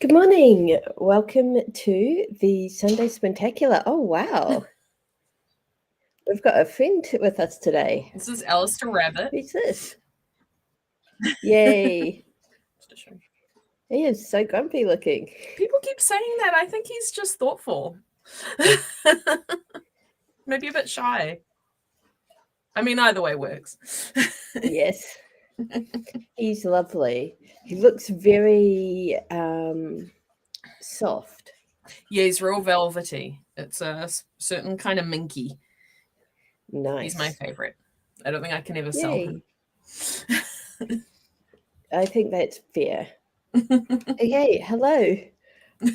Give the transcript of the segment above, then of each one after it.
Good morning. Welcome to the Sunday Sprintacular. Oh, wow. We've got a friend with us today. This is Alistair Rabbit. Who's this? Yay. He is so grumpy looking. People keep saying that. I think he's just thoughtful. Maybe a bit shy. I mean, either way works. Yes. He's lovely. He looks very soft. Yeah, he's real velvety. It's a certain kind of minky. Nice. He's my favorite. I don't think I can ever sell him. I think that's fair. Okay, hello.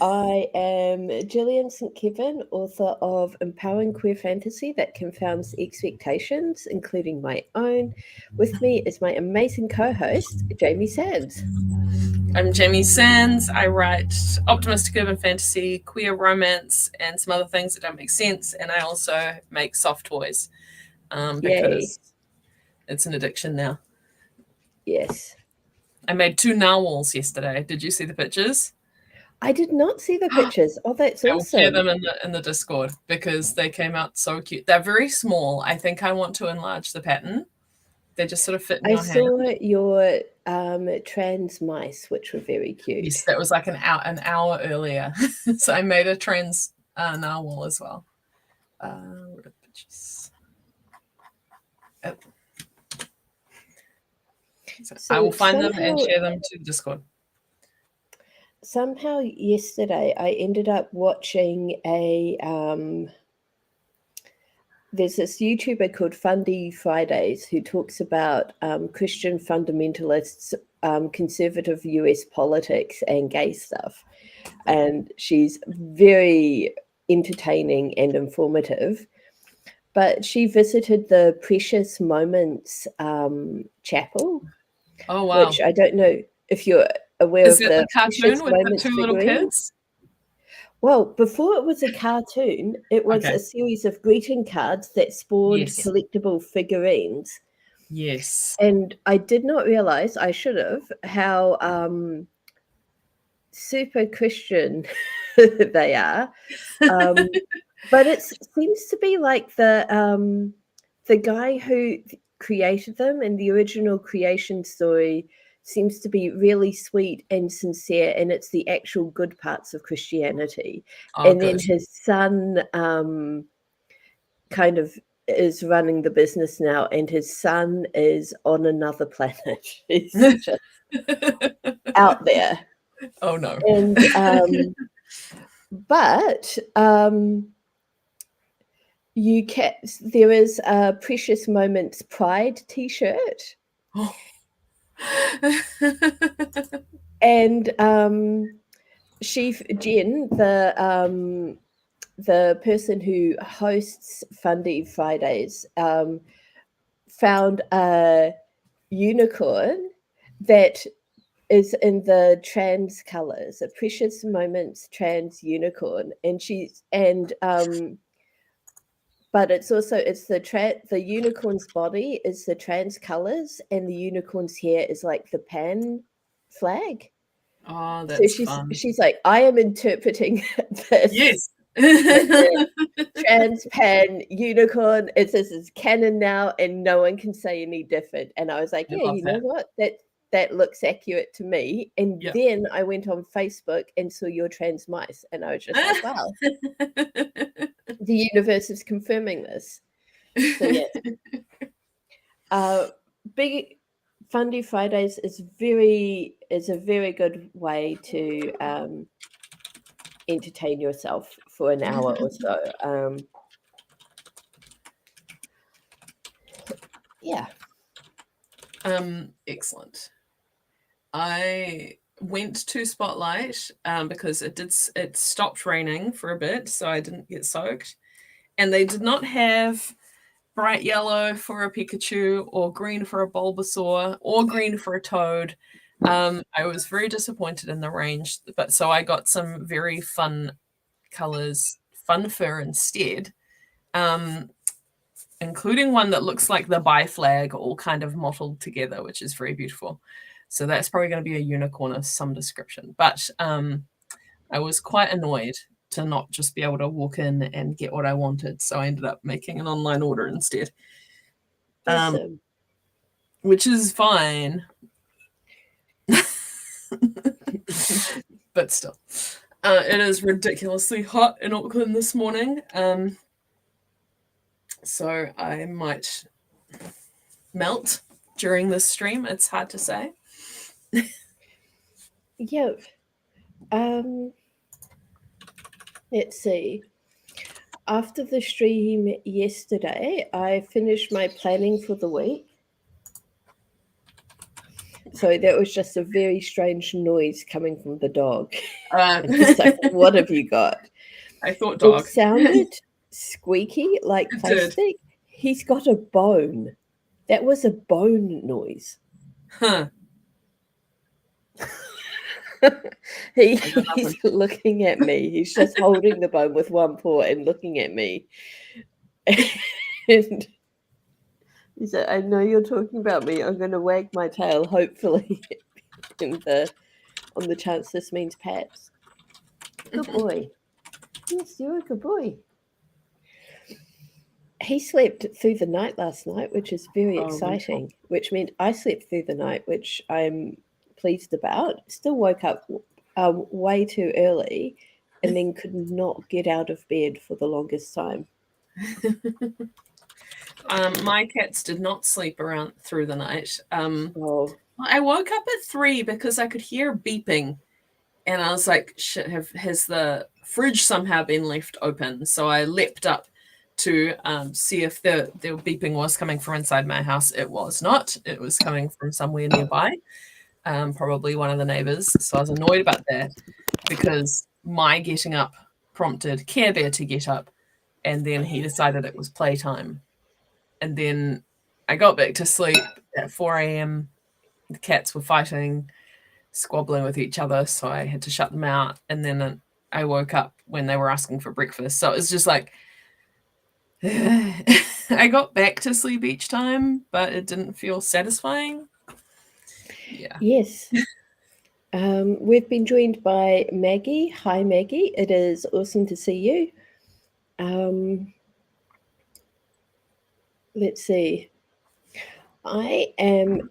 I am Gillian St. Kevern, author of Empowering Queer Fantasy That Confounds Expectations, including my own. With me is my amazing co-host, Jamie Sands. I'm Jamie Sands. I write optimistic urban fantasy, queer romance, and some other things that don't make sense. And I also make soft toys because it's an addiction now. Yes. I made 2 narwhals yesterday. Did you see the pictures? I did not see the pictures. Oh, that's awesome. I will share them in the Discord because they came out so cute. They're very small. I think I want to enlarge the pattern. They just sort of fit in your hand. I saw your trans mice, which were very cute. Yes, that was like an hour earlier. So I made a trans narwhal as well. What are pictures? Oh. So I will find them and share them to the Discord. Somehow yesterday I ended up watching there's this YouTuber called Fundy Fridays who talks about Christian fundamentalists, conservative US politics and gay stuff. And she's very entertaining and informative. But she visited the Precious Moments chapel. Oh, wow. Which I don't know if you're aware of the cartoon with the 2 little kids? Well, before it was a cartoon, it was a series of greeting cards that spawned collectible figurines. Yes. And I did not realize, I should have, how super Christian they are. But it seems to be like the guy who created them and the original creation story seems to be really sweet and sincere, and it's the actual good parts of Christianity. And then his son kind of is running the business now, and his son is on another planet. He's just out there. Oh no. And but there is a Precious Moments Pride t-shirt. Oh. And Jen, the person who hosts Fundy Fridays, found a unicorn that is in the trans colors, a Precious Moments trans unicorn, but it's the unicorn's body is the trans colors, and the unicorn's hair is like the pan flag. Oh, that's fun. She's like, I am interpreting this. Yes. Trans pan unicorn. This is canon now, and no one can say any different. And I was like, yeah, you know what? That looks accurate to me. And then I went on Facebook and saw your trans mice, and I was just like, wow. The universe is confirming this. So yeah. Big Fundy Fridays is a very good way to entertain yourself for an hour or so. Yeah. Excellent. I went to Spotlight because it stopped raining for a bit, so I didn't get soaked. And they did not have bright yellow for a Pikachu or green for a Bulbasaur or green for a Toad. I was very disappointed in the range, but so I got some very fun colors, fun fur instead, including one that looks like the bi flag all kind of mottled together, which is very beautiful. So that's probably going to be a unicorn of some description. But I was quite annoyed to not just be able to walk in and get what I wanted, so I ended up making an online order instead. Awesome. Which is fine. But still. It is ridiculously hot in Auckland this morning. So I might melt during this stream. It's hard to say. Yep. Let's see. After the stream yesterday, I finished my planning for the week. So that was just a very strange noise coming from the dog. It's like, what have you got? I thought dog. It sounded squeaky, like It plastic. did. He's got a bone. That was a bone noise. Huh. He's looking at me. He's just holding the bone with one paw and looking at me. And he said, I know you're talking about me. I'm going to wag my tail, hopefully, on the chance this means pets. Good boy. Yes, you're a good boy. He slept through the night last night, which is very exciting, wonderful. which meant I slept through the night, which I'm pleased about. Still woke up way too early and then could not get out of bed for the longest time. My cats did not sleep around through the night. I woke up at 3 because I could hear beeping, and I was like, shit, has the fridge somehow been left open? So I leapt up to see if the beeping was coming from inside my house. It was not. It was coming from somewhere nearby, probably one of the neighbors. So I was annoyed about that because my getting up prompted Care Bear to get up, and then he decided it was playtime. And then I got back to sleep at 4 a.m. The cats were fighting, squabbling with each other, so I had to shut them out. And then I woke up when they were asking for breakfast. So it was just like, I got back to sleep each time, but it didn't feel satisfying. Yeah. Yes. We've been joined by Maggie. Hi, Maggie. It is awesome to see you. Let's see. I am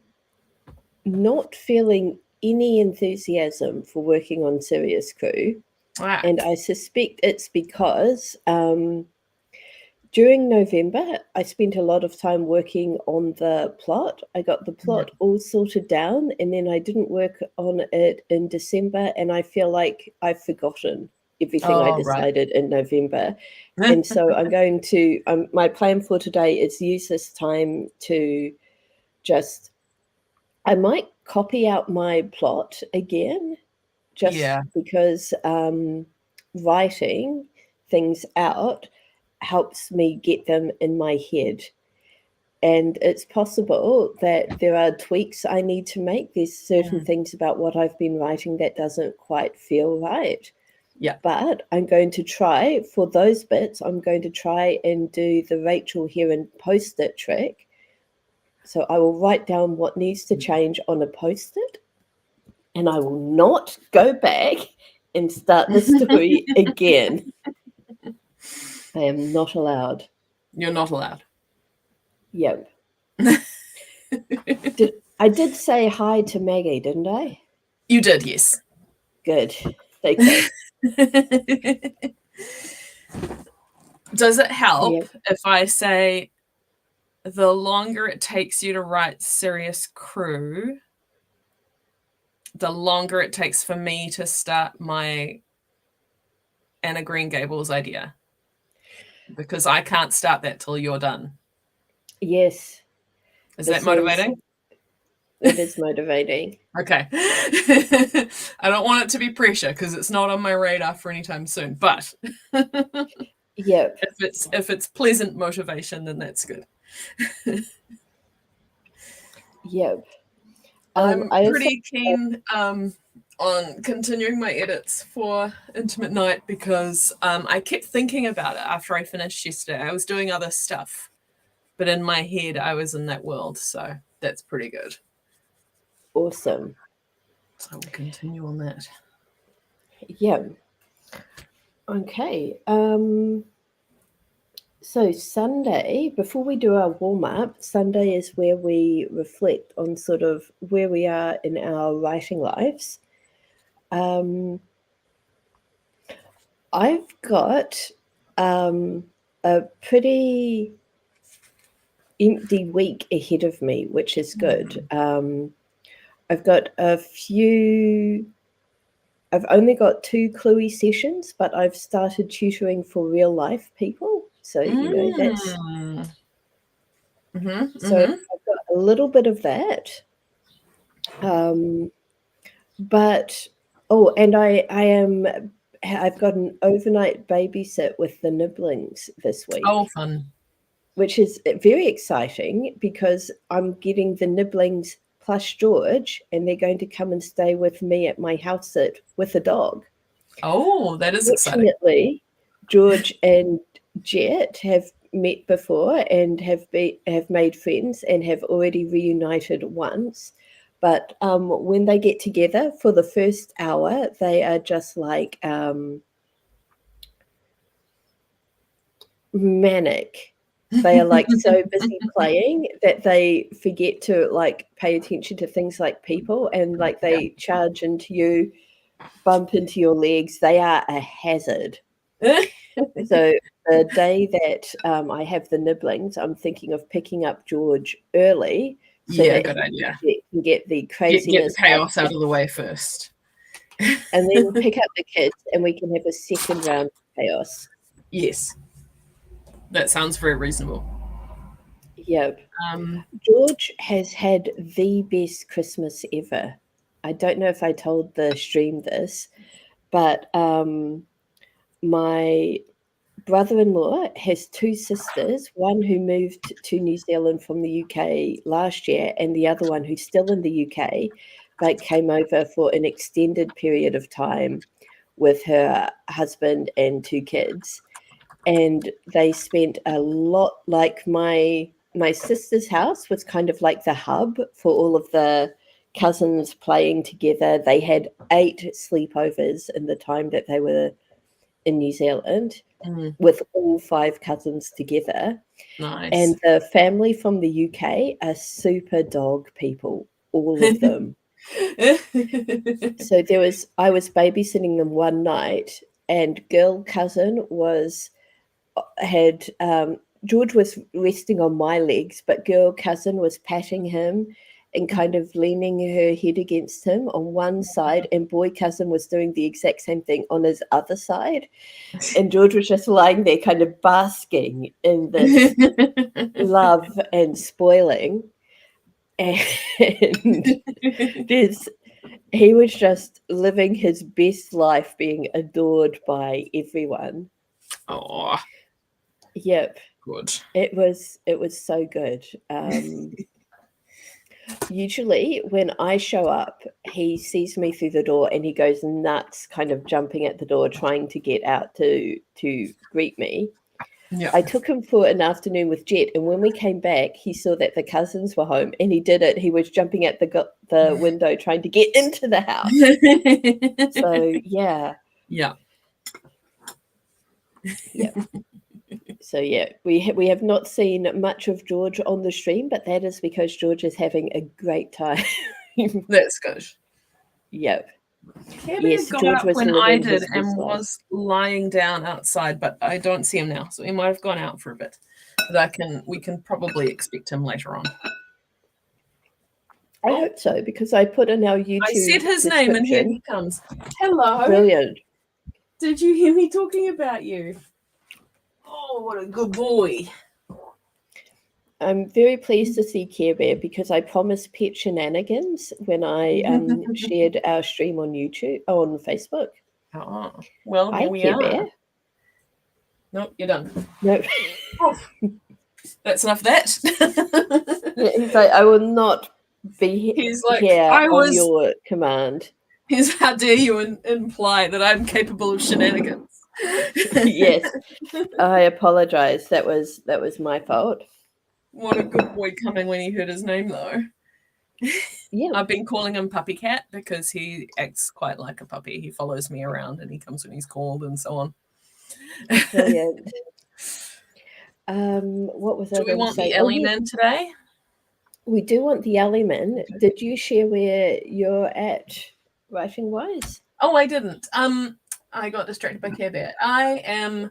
not feeling any enthusiasm for working on Serious Crew. Wow. And I suspect it's because during November, I spent a lot of time working on the plot. I got the plot all sorted down, and then I didn't work on it in December, and I feel like I've forgotten everything I decided in November. And so I'm going to, my plan for today is use this time to just, I might copy out my plot again, just because writing things out helps me get them in my head. And it's possible that there are tweaks I need to make. There's certain things about what I've been writing that doesn't quite feel right. Yeah. But I'm going to try, for those bits, I'm going to try and do the Rachel Heron post-it trick. So I will write down what needs to change on a post-it, and I will not go back and start the story again. I am not allowed. You're not allowed. Yep. I did say hi to Maggie, didn't I? You did, yes. Good. Okay. Does it help if I say the longer it takes you to write Serious Crew, the longer it takes for me to start my Anna Green Gables idea? Because I can't start that till you're done. Yes. Is that motivating? It is motivating. Okay. I don't want it to be pressure because it's not on my radar for any time soon. But yep. If it's pleasant motivation, then that's good. Yep. I'm pretty keen on continuing my edits for Intimate Night because I kept thinking about it after I finished yesterday. I was doing other stuff, but in my head, I was in that world. So that's pretty good. Awesome. So we'll continue on that. Yeah. Okay. So Sunday, before we do our warm-up, Sunday is where we reflect on sort of where we are in our writing lives. I've got a pretty empty week ahead of me, which is good. I've got I've only got 2 Cluey sessions, but I've started tutoring for real life people. So, that's so I've got a little bit of that. But and I've got an overnight babysit with the nibblings this week. Oh, fun. Which is very exciting because I'm getting the nibblings plus George, and they're going to come and stay with me at my house sit with a dog. Oh, that is exciting. Fortunately, George and Jet have met before and have made friends and have already reunited once. But when they get together for the first hour, they are just like manic. They are like so busy playing that they forget to like pay attention to things like people, and like they charge into you, bump into your legs. They are a hazard. So the day that I have the nibblings, I'm thinking of picking up George early so that good idea. he can get the Get craziness the chaos out of the way first. and then pick up the kids and we can have a second round of chaos. Yes. That sounds very reasonable. Yep. George has had the best Christmas ever. I don't know if I told the stream this, but my brother-in-law has 2 sisters, one who moved to New Zealand from the UK last year, and the other one who's still in the UK, but came over for an extended period of time with her husband and 2 kids. And they spent a lot, like my sister's house was kind of like the hub for all of the cousins playing together. They had 8 sleepovers in the time that they were in New Zealand with all 5 cousins together. Nice. And the family from the UK are super dog people, all of them. So I was babysitting them one night, and girl cousin George was resting on my legs, but girl cousin was patting him and kind of leaning her head against him on one side, and boy cousin was doing the exact same thing on his other side. And George was just lying there kind of basking in this love and spoiling. And he was just living his best life, being adored by everyone. Oh, yep. Good. It was so good. Usually when I show up, he sees me through the door and he goes nuts, kind of jumping at the door, trying to get out to greet me. Yeah. I took him for an afternoon with Jet, and when we came back, he saw that the cousins were home, and he did it. He was jumping at the window trying to get into the house. So yeah. Yeah. So yeah, we have not seen much of George on the stream, but that is because George is having a great time. That's good. Yep. Yes, got George up was when I did and was lying down outside, but I don't see him now, so he might have gone out for a bit. But we can probably expect him later on. I hope so, because I put in our YouTube. I said his name and here he comes. Hello. Brilliant. Did you hear me talking about you? Oh, what a good boy. I'm very pleased to see Care Bear, because I promised pet shenanigans when I shared our stream on Facebook. Oh, well, Hi, here we Care are. Bear. Nope, you're done. Nope. That's enough of that. Yeah, he's like, I will not be here on your command. How dare you imply that I'm capable of shenanigans? Yes, I apologize. That was my fault. What a good boy coming when he heard his name, though. Yeah. I've been calling him Puppy Cat because he acts quite like a puppy. He follows me around and he comes when he's called and so on. Brilliant. What was I Do we going to want say? the Ellie Man today? We do want the Alleyman. Did you share where you're at writing wise? Oh, I didn't. I got distracted by Care Bear. I am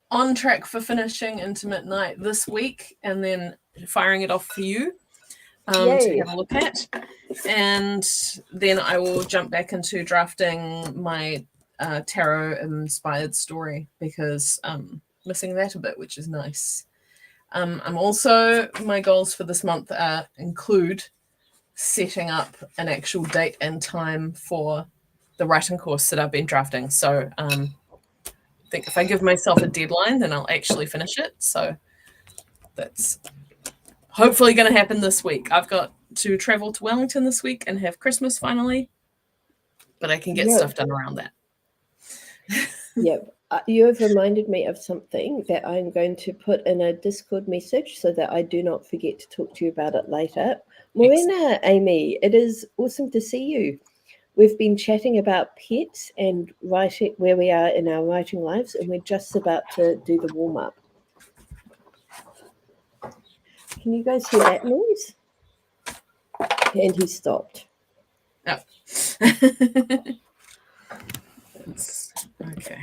on track for finishing Intimate Night this week and then firing it off for you to have a look at. And then I will jump back into drafting my tarot-inspired story because I'm missing that a bit, which is nice. I'm also, my goals for this month include setting up an actual date and time for the writing course that I've been drafting. So I think if I give myself a deadline, then I'll actually finish it. So that's hopefully going to happen this week. I've got to travel to Wellington this week and have Christmas finally, but I can get stuff done around that. Yep. You have reminded me of something that I'm going to put in a Discord message so that I do not forget to talk to you about it later. Morena, Amy, it is awesome to see you. We've been chatting about pets and writing, where we are in our writing lives, and we're just about to do the warm-up. Can you guys hear that noise? And he stopped. Oh. Okay.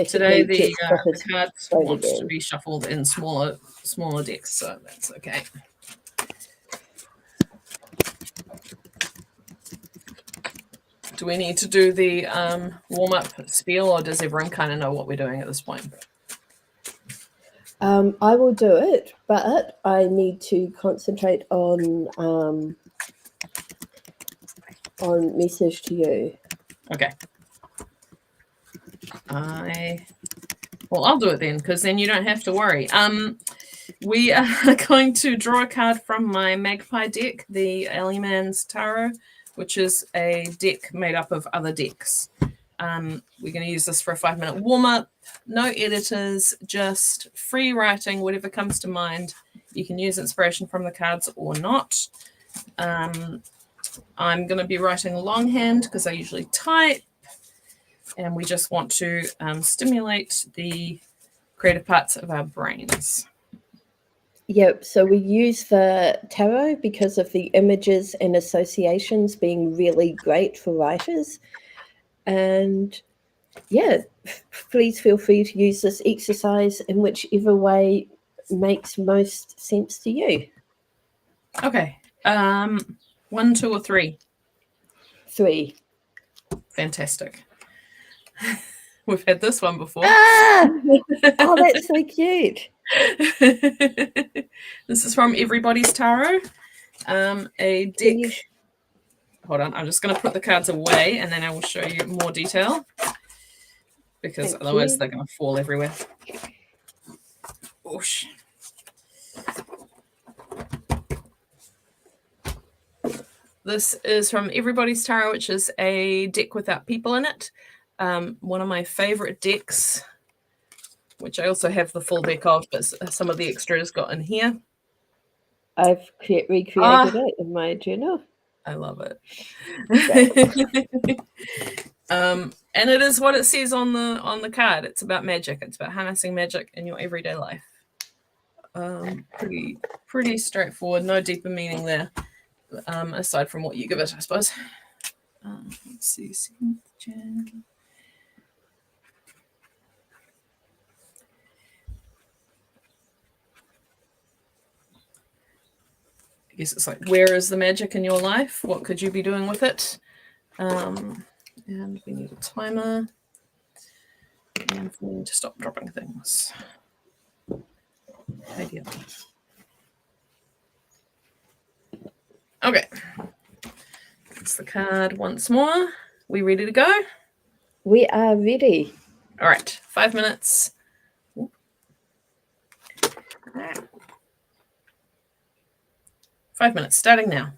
Today the cards want to be shuffled in smaller decks, so that's okay. Do we need to do the warm-up spiel, or does everyone kind of know what we're doing at this point? I will do it, but I need to concentrate on message to you. Okay. I'll do it then, because then you don't have to worry. We are going to draw a card from my Magpie deck, the Ellie Man's Tarot, which is a deck made up of other decks. We're going to use this for a 5-minute warm-up. No editors, just free writing, whatever comes to mind. You can use inspiration from the cards or not. I'm going to be writing longhand because I usually type. And we just want to stimulate the creative parts of our brains. Yep, so we use the tarot because of the images and associations being really great for writers. And yeah, please feel free to use this exercise in whichever way makes most sense to you. Okay. 1, 2, or 3? 3. Fantastic. We've had this one before. Ah! Oh, that's so cute. This is from Everybody's Tarot. A deck. Hold on, I'm just going to put the cards away and then I will show you more detail because otherwise they're going to fall everywhere. Oosh. This is from Everybody's Tarot, which is a deck without people in it. One of my favorite decks, which I also have the full deck of, but some of the extras got in here. I've recreated it in my journal. I love it. And it is what it says on the card. It's about magic. It's about harnessing magic in your everyday life. Pretty straightforward. No deeper meaning there, aside from what you give it, I suppose. Let's see. 7th Jan. I guess it's like, where is the magic in your life? What could you be doing with it? And we need a timer. And we need to stop dropping things. Ideal. Okay. That's the card once more. We ready to go? We are ready. All right. 5 minutes. 5 minutes, starting now.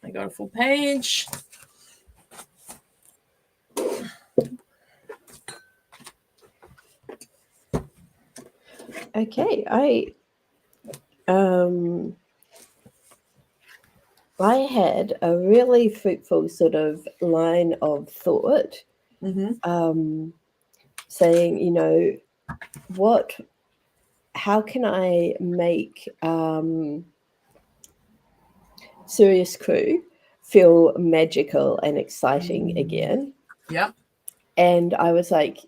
I got a full page. Okay, I had a really fruitful sort of line of thought, saying, you know, how can I make Serious Crew feel magical and exciting again? Yep. And I was like,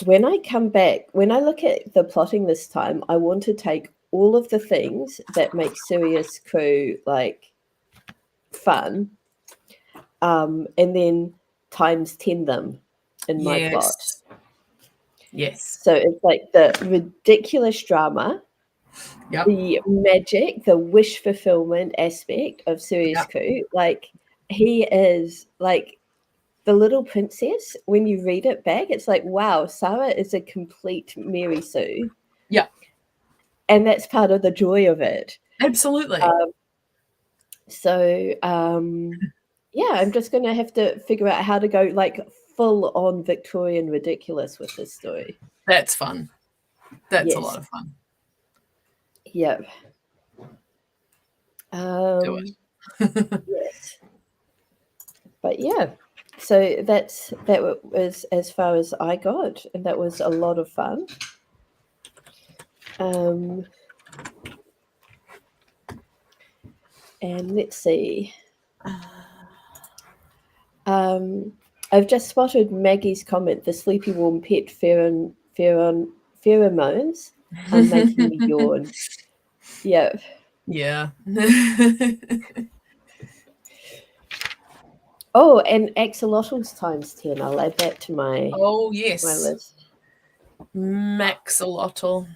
when I come back, when I look at the plotting this time, I want to take all of the things that make Serious Crew like fun, and then times 10 them in my plot. Yes. So it's like the ridiculous drama, Yep. the magic, the wish fulfillment aspect of Serious Crew. Like, he is like the little princess. When you read it back, it's like, wow, Sarah is a complete Mary Sue. Yeah. And that's part of the joy of it. Absolutely. So yeah, I'm just going to have to figure out how to go like full on Victorian ridiculous with this story. That's fun. That's a lot of fun. Yep. Do it. Yes. But yeah, so that was as far as I got, and that was a lot of fun. And let's see. I've just spotted Maggie's comment. The sleepy warm pet pheromones are making me yawn. Yeah. Yeah. Oh, and axolotls times 10. I'll add that to my yes, my list. Maxolotl.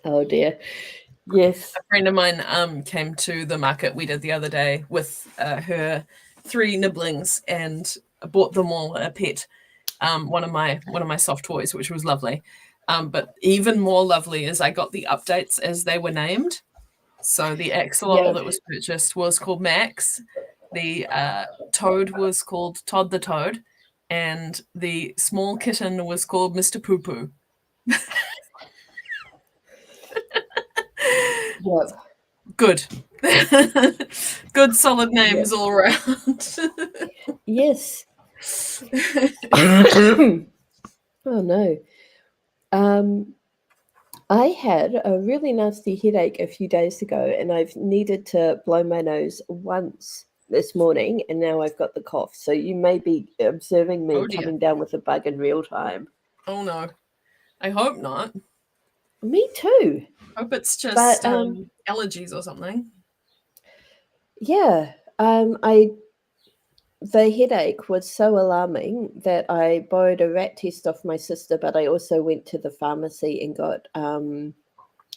Oh dear. Yes. A friend of mine came to the market we did the other day with her 3 nibblings and bought them all a pet. One of my soft toys, which was lovely. But even more lovely is I got the updates as they were named. So the axolotl that was purchased was called Max. The toad was called Todd the Toad, and the small kitten was called Mr. Poo Poo. Yep. Good. Good solid names all around. Yes. Oh no. I had a really nasty headache a few days ago, and I've needed to blow my nose once this morning, and now I've got the cough. So you may be observing me Oh dear. coming down with a bug in real time. Oh no. I hope not. Me too. Hope it's just But allergies or something. yeah, the headache was so alarming that I borrowed a rat test off my sister, but I also went to the pharmacy and got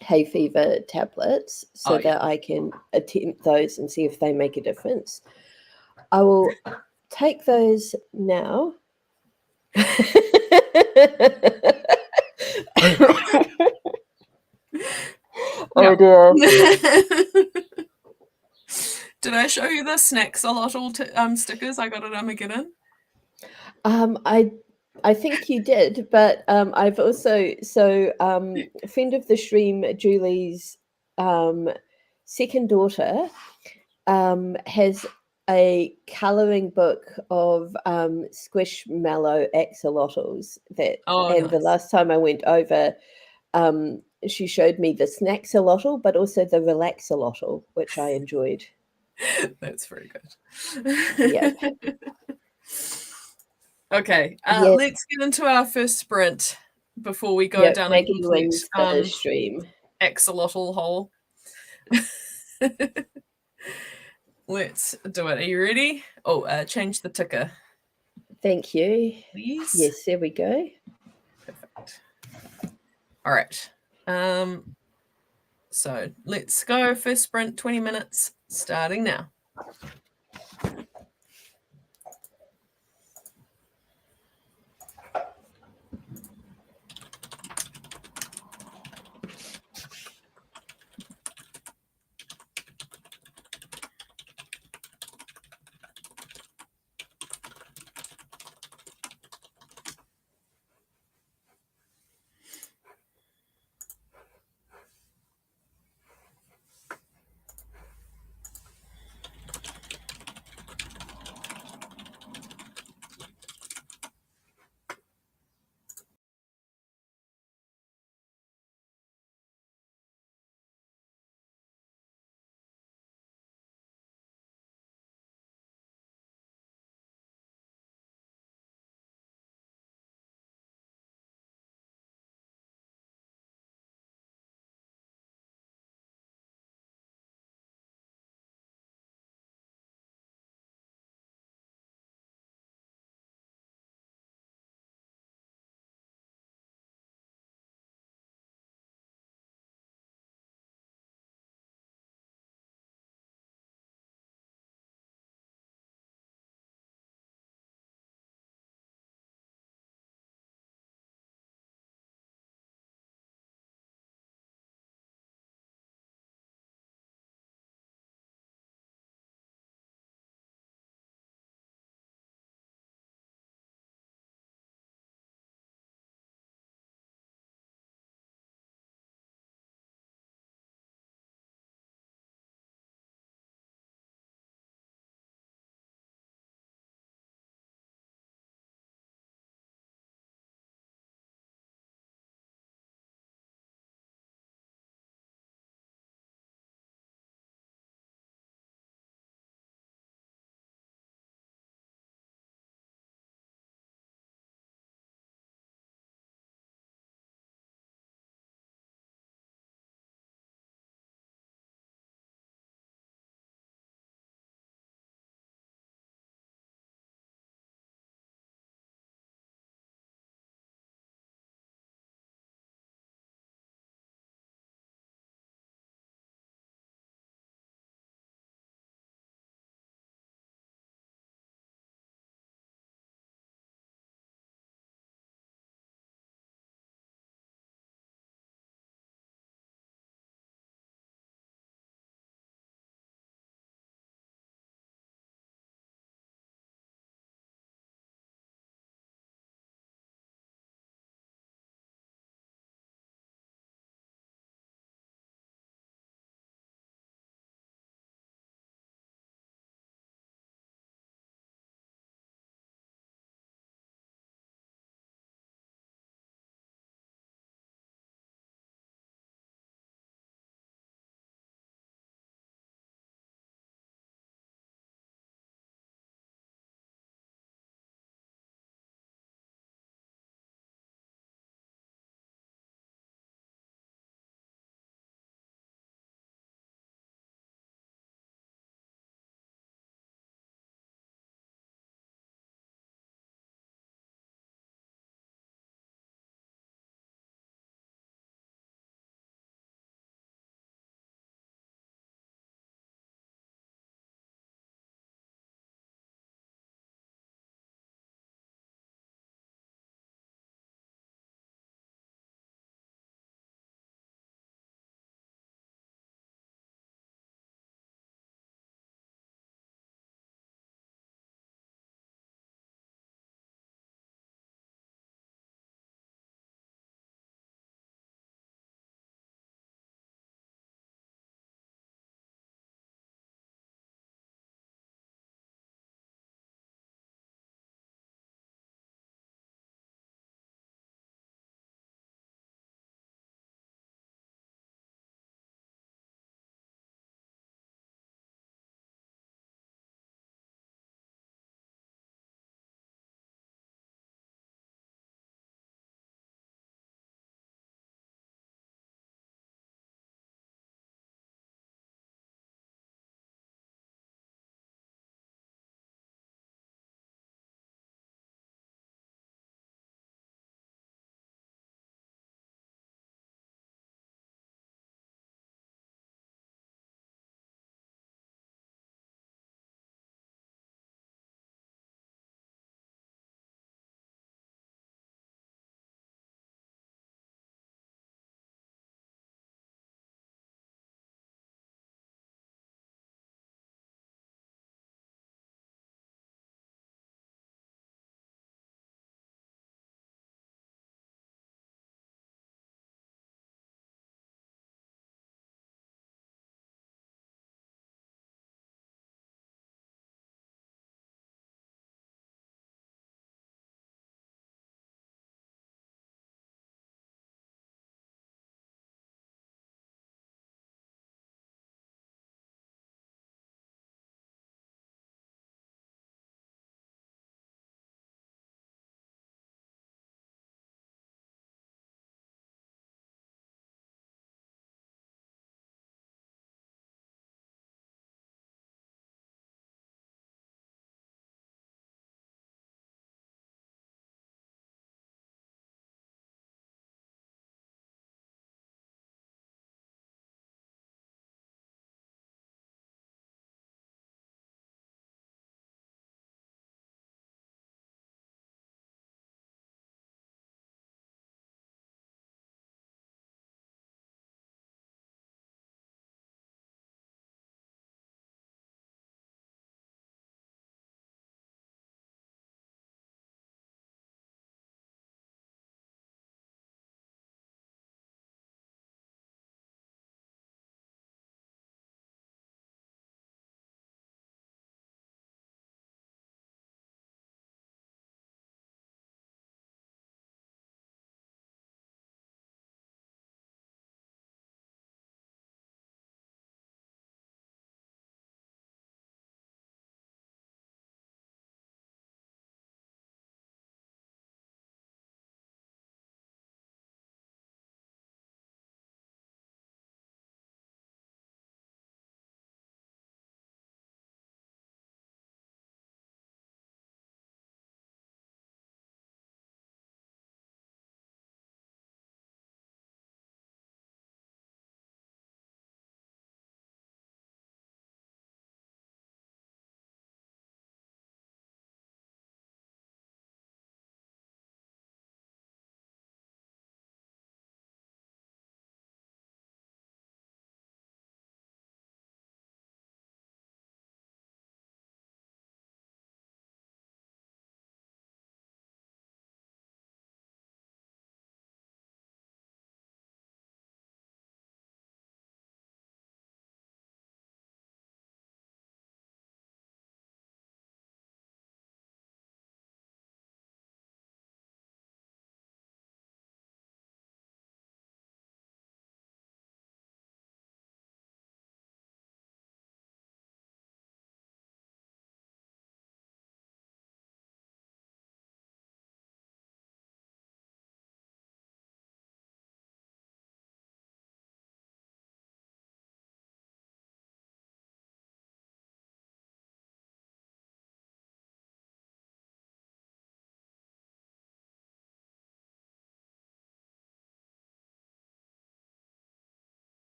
hay fever tablets so that I can attempt those and see if they make a difference. I will take those now. Oh dear. Did I show you the snacks a lot stickers I got at Armageddon? I think you did, but I've also a friend of the stream, Julie's second daughter, has a colouring book of squishmallow axolotls that, and the Nice. last time I went over, she showed me the snaxolotl, but also the relaxolotl, which I enjoyed. That's very good. Yep. Okay, Yes. let's get into our first sprint before we go Yep. down a Maggie complete wins the stream. axolotl hole. Let's do it. Are you ready? Oh, change the ticker. Thank you. Please. Yes, there we go. Perfect. All right. So let's go. First sprint, 20 minutes, starting now.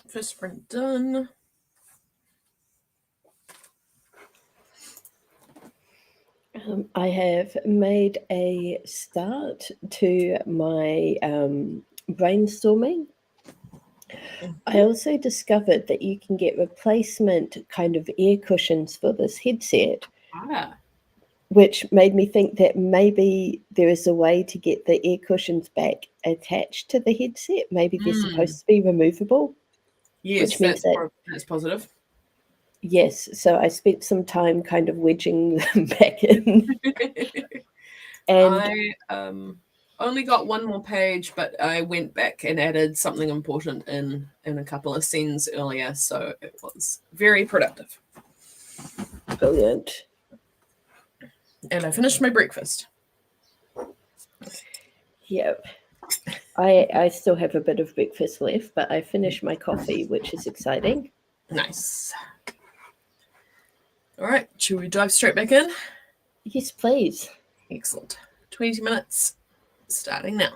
First print done. I have made a start to my brainstorming. I also discovered that you can get replacement kind of ear cushions for this headset, which made me think that maybe there is a way to get the ear cushions back attached to the headset. Maybe they're supposed to be removable. Yes, which means that's positive. Yes, so I spent some time kind of wedging them back in. And I only got one more page, but I went back and added something important in a couple of scenes earlier, so it was very productive. Brilliant. And I finished my breakfast. Yep. I still have a bit of breakfast left, but I finished my coffee, which is exciting. Nice. All right, should we dive straight back in? Yes, please. Excellent. 20 minutes, starting now.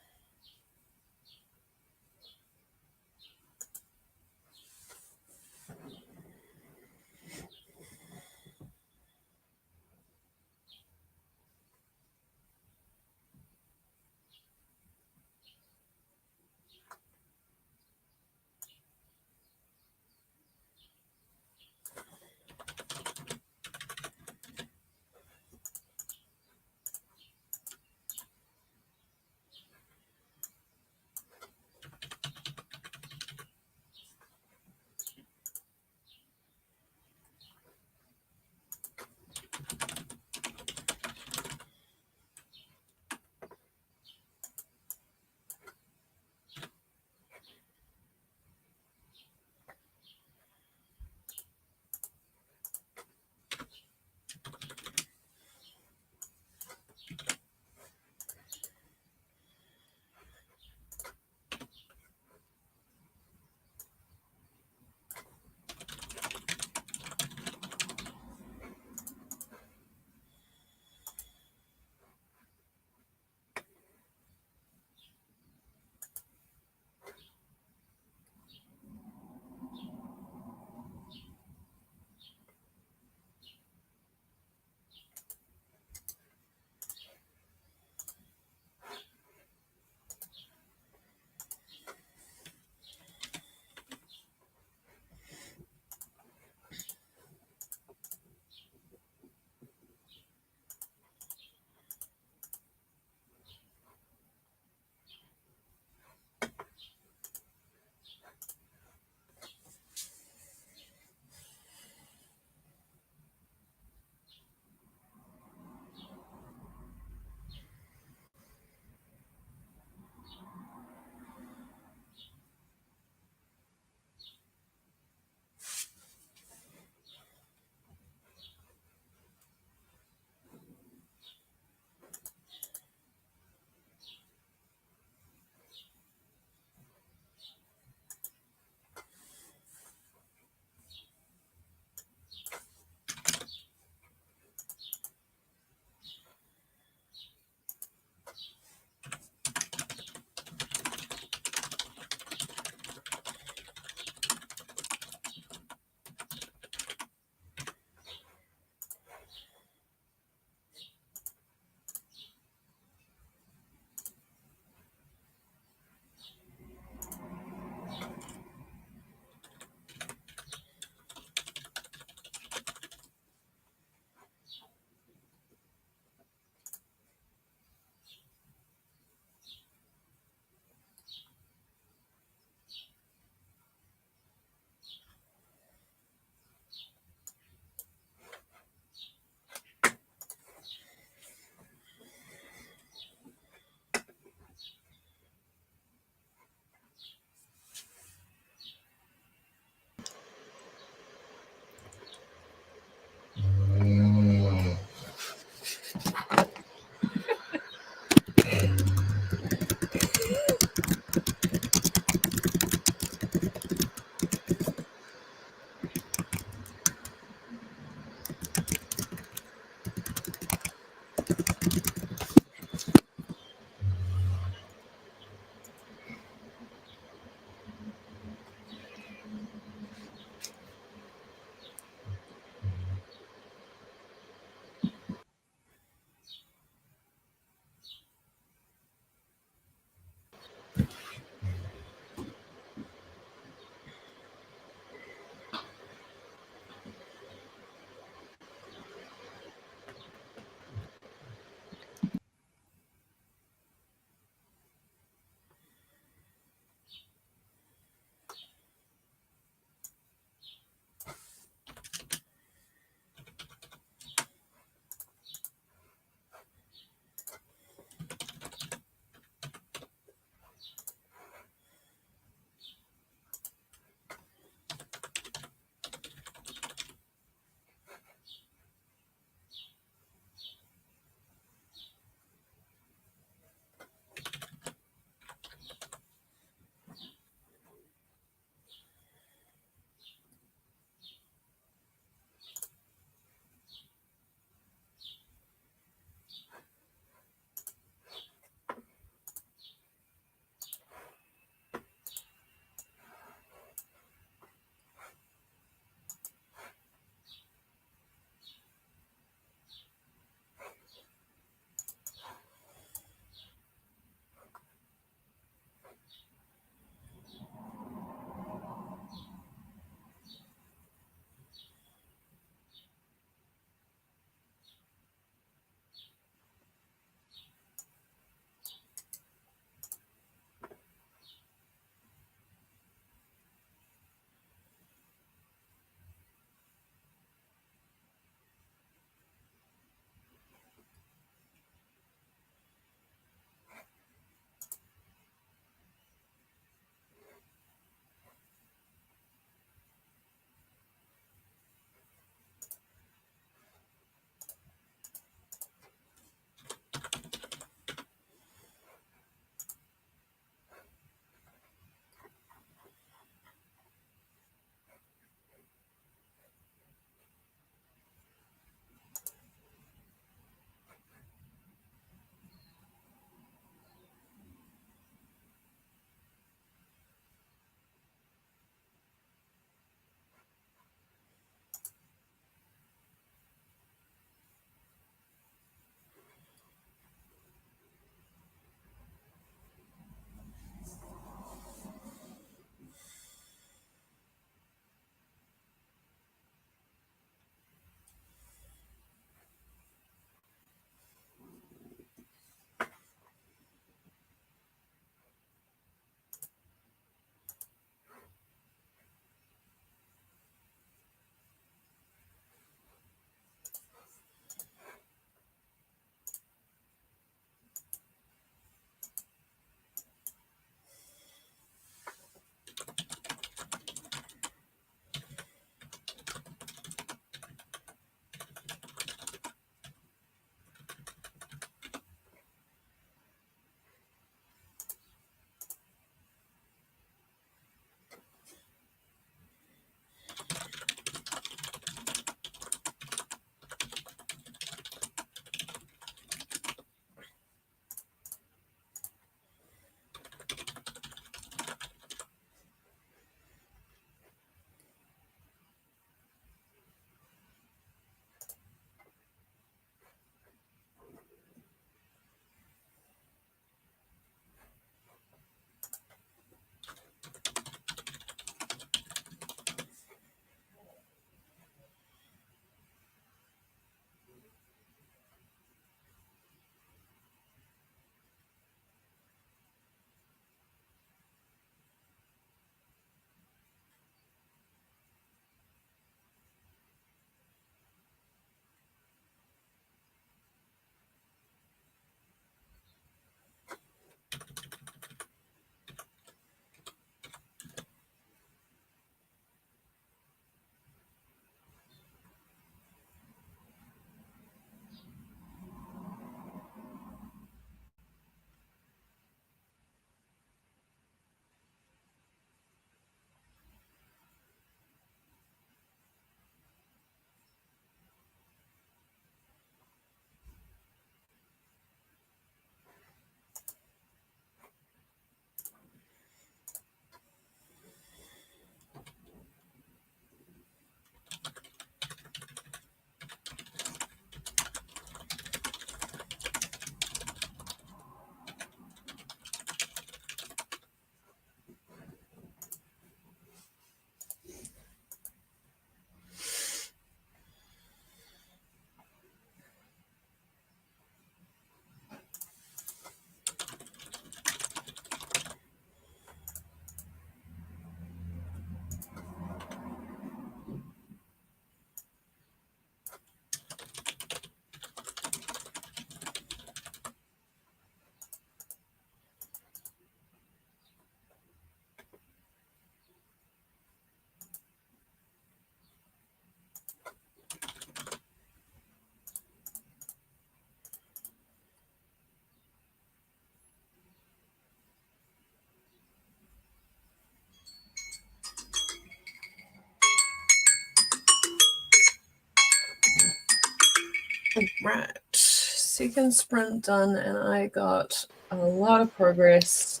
Right, second sprint done, and I got a lot of progress.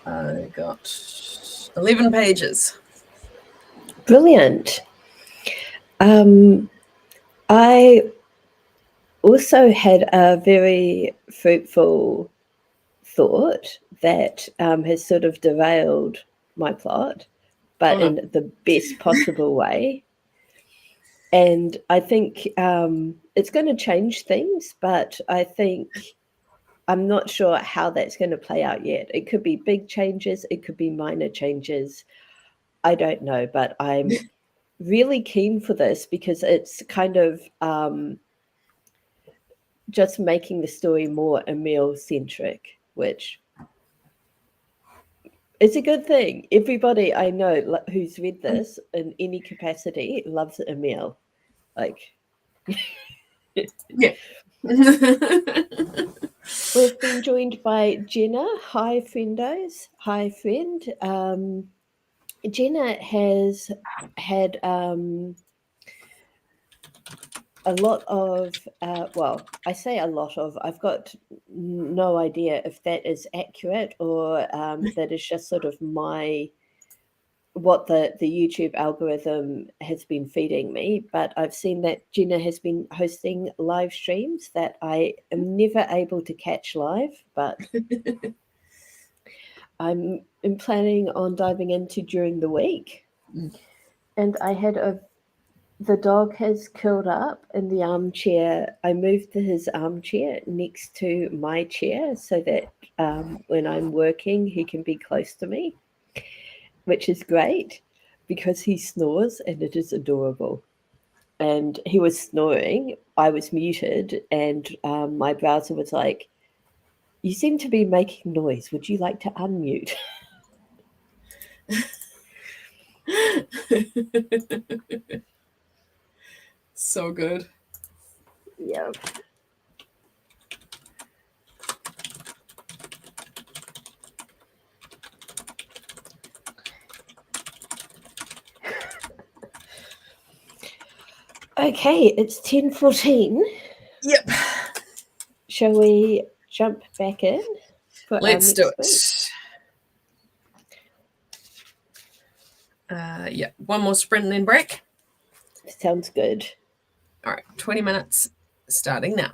I got 11 pages. Brilliant. I also had a very fruitful thought that has sort of derailed my plot, but in the best possible way. And I think it's going to change things, but I think I'm not sure how that's going to play out yet. It could be big changes, it could be minor changes. I don't know, but I'm really keen for this because it's kind of just making the story more Emil centric, which is a good thing. Everybody I know who's read this in any capacity loves Emil. Like, yeah. We've been joined by Jenna. Hi, friendos. Hi, friend. Jenna has had a lot of, well, I say a lot of, I've got no idea if that is accurate or that is just sort of what the YouTube algorithm has been feeding me, but I've seen that Jenna has been hosting live streams that I am never able to catch live, but I'm planning on diving into during the week. And I had the dog has curled up in the armchair. I moved his armchair next to my chair so that when I'm working, he can be close to me, which is great because he snores and it is adorable. And he was snoring. I was muted, and my browser was like, "You seem to be making noise. Would you like to unmute?" So good. Yep. Okay, it's 10:14. Yep. Shall we jump back in for Let's our do next it. Yeah, one more sprint and then break. Sounds good. All right, 20 minutes starting now.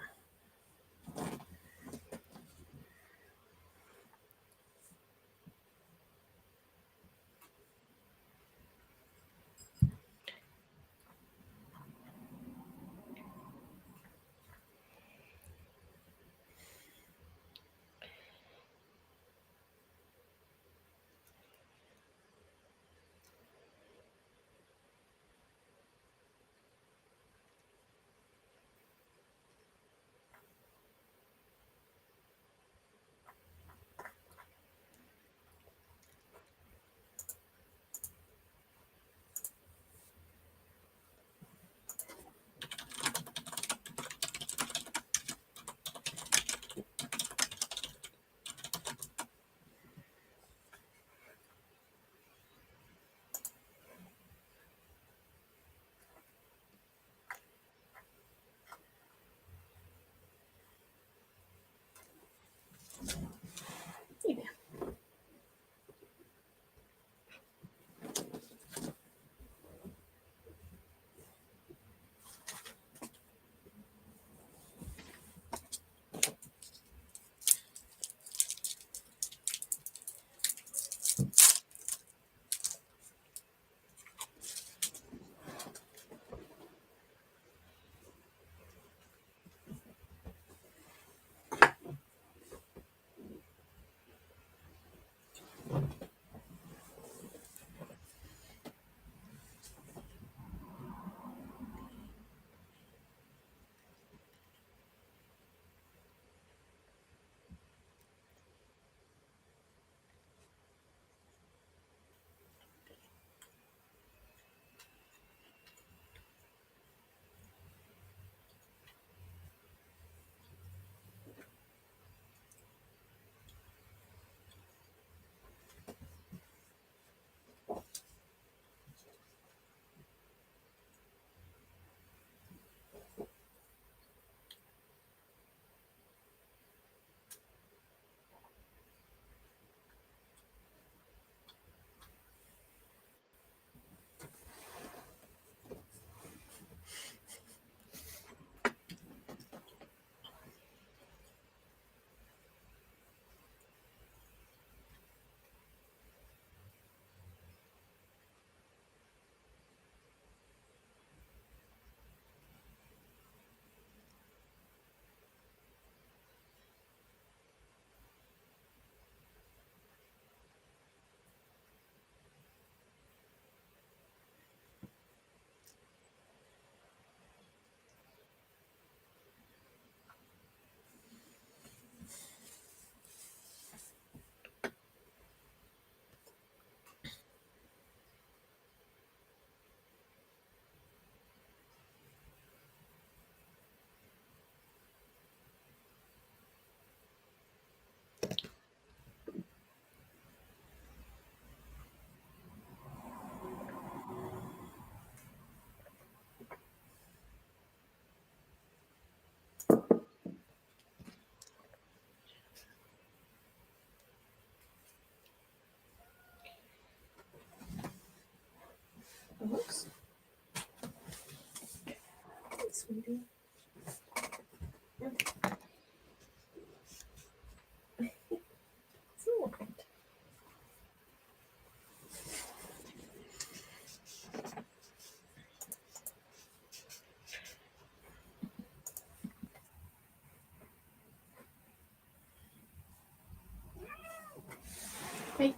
Hey.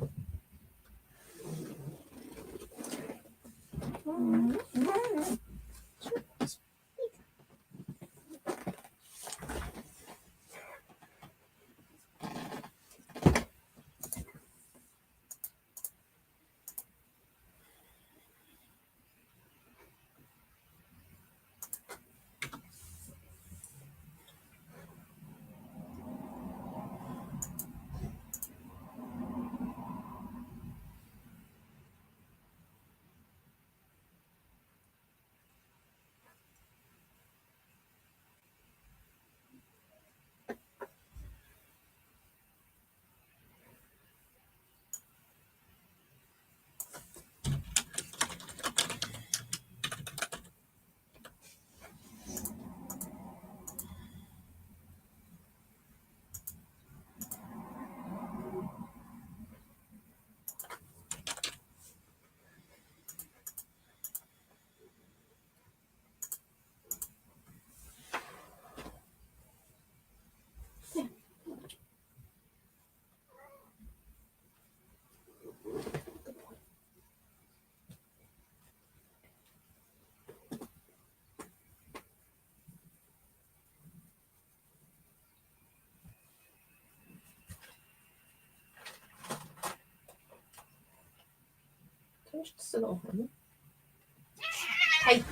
Can you just sit on him? Hey.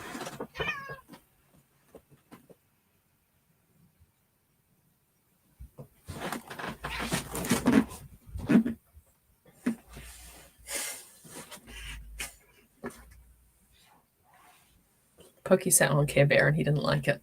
Pokey sat on Care Bear and he didn't like it.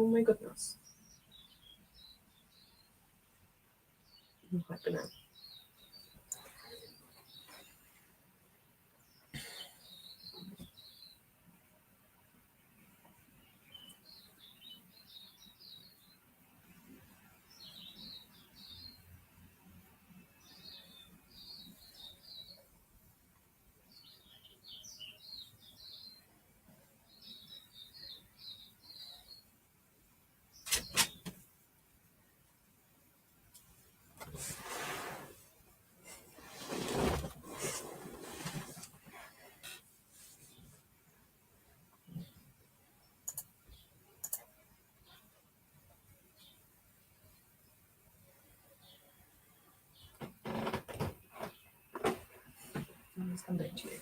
Oh my goodness. Hyper now. I'll come back to you.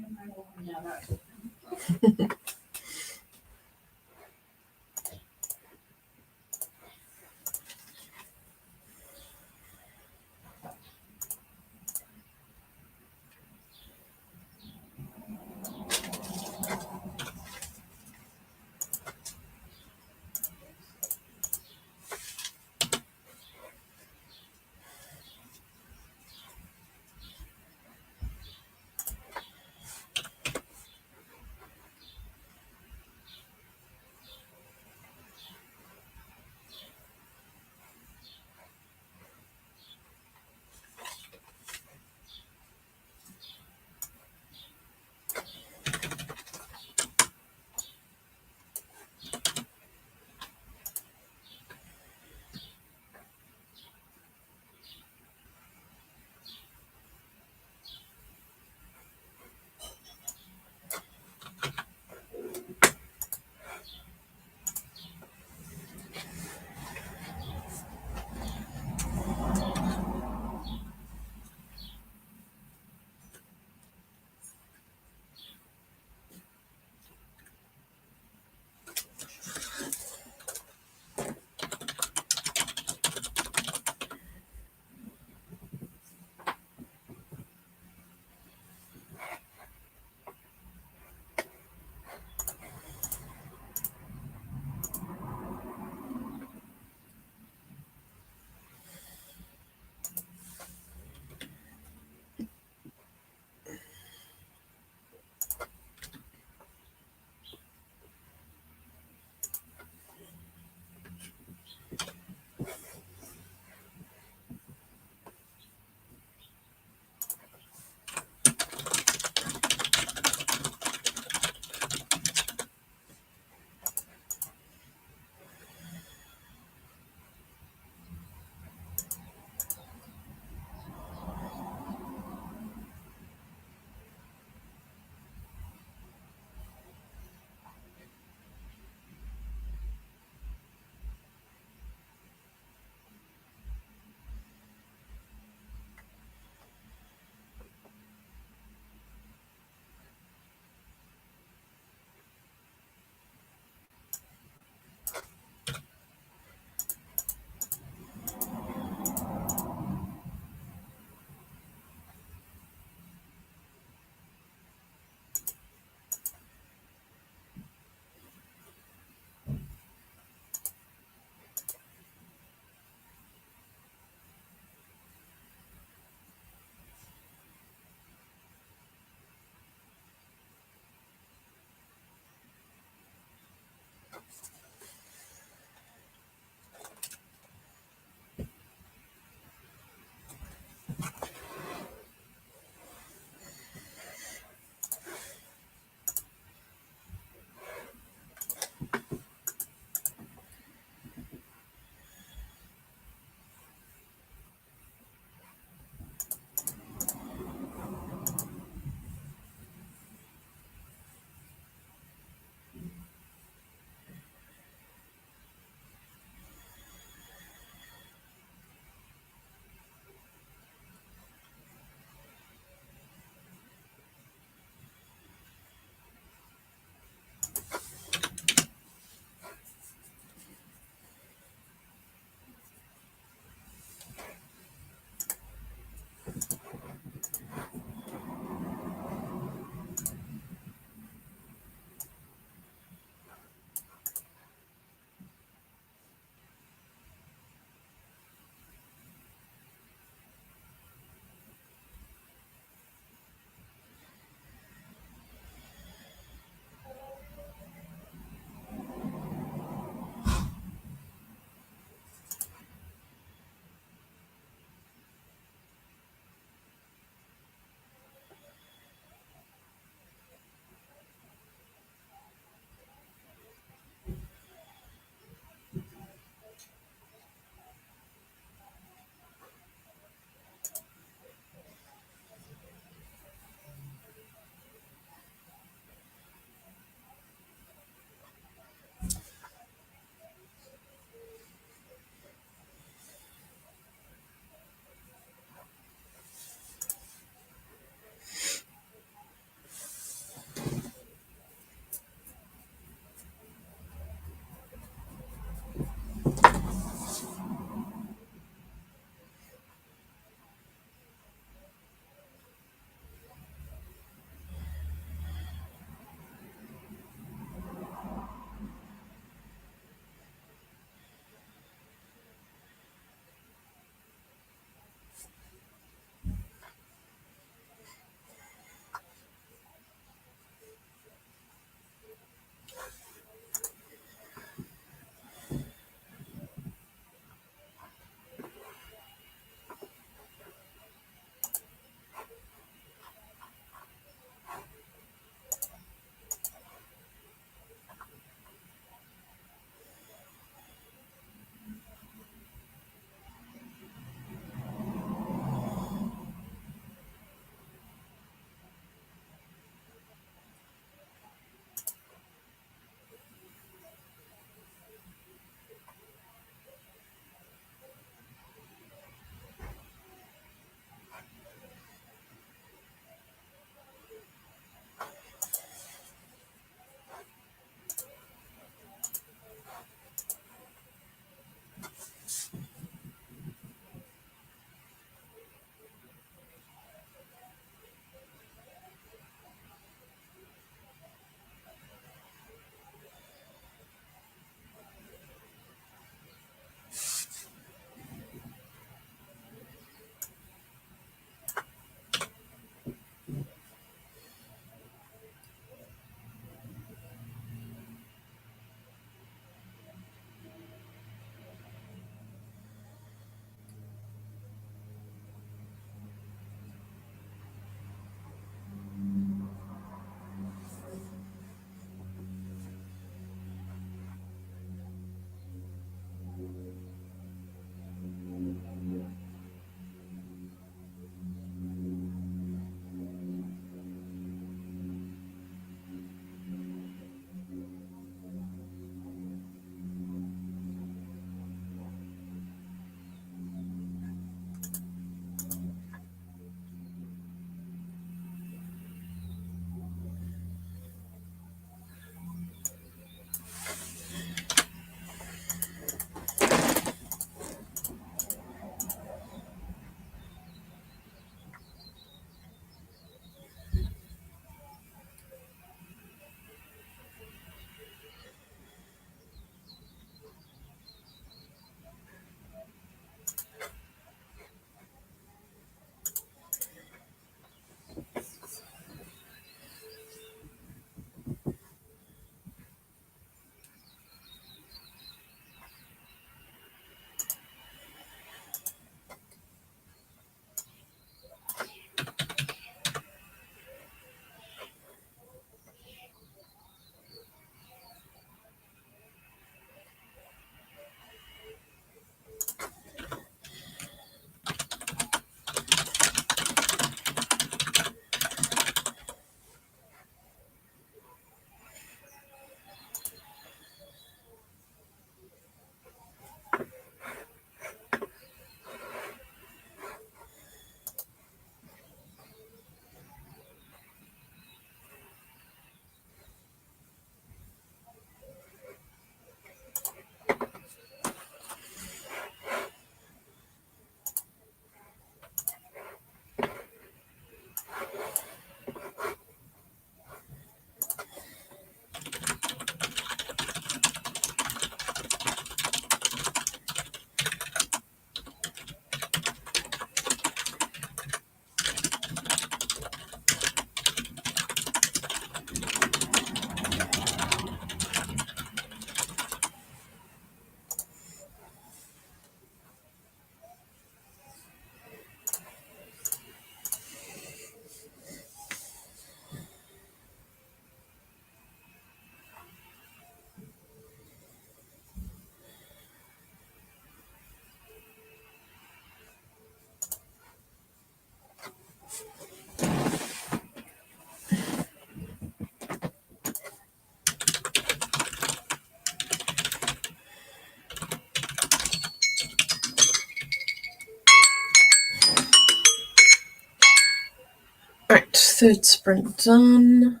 third sprint done.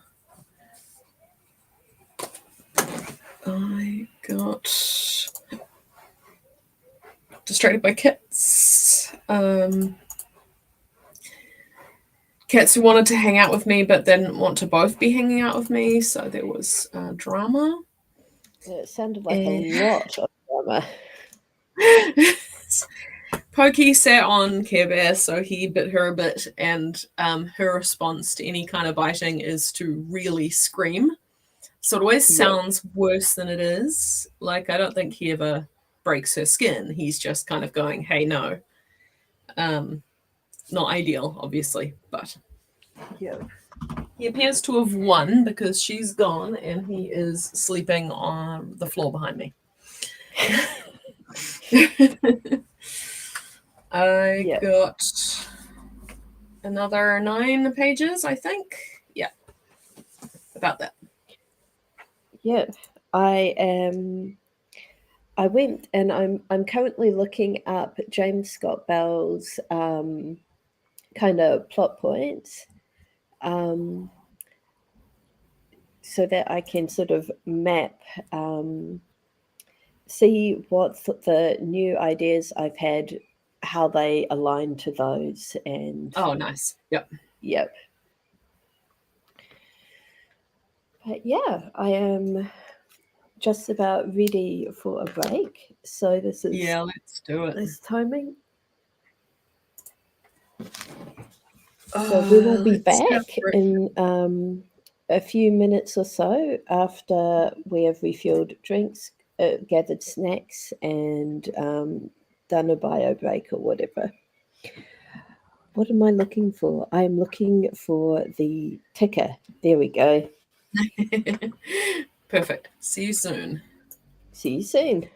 I got distracted by kits. Cats who wanted to hang out with me but didn't want to both be hanging out with me, so there was drama. It sounded like a lot of drama. Pokey sat on Care Bear, so he bit her a bit, and her response to any kind of biting is to really scream. So it always sounds worse than it is. Like, I don't think he ever breaks her skin. He's just kind of going, hey, no. Not ideal, obviously, but he appears to have won because she's gone and he is sleeping on the floor behind me. I got another 9 pages, I think. Yeah, about that. Yeah, I went and I'm currently looking up James Scott Bell's kind of plot points, so that I can sort of map, see what the new ideas I've had, how they align to those, and oh, nice. Yep. But yeah, I am just about ready for a break. So this is let's do it. this timing. So we will be back in a few minutes or so after we have refilled drinks, gathered snacks, and done a bio break or whatever. What am I looking for? I am looking for the ticker. There we go. Perfect. See you soon. See you soon.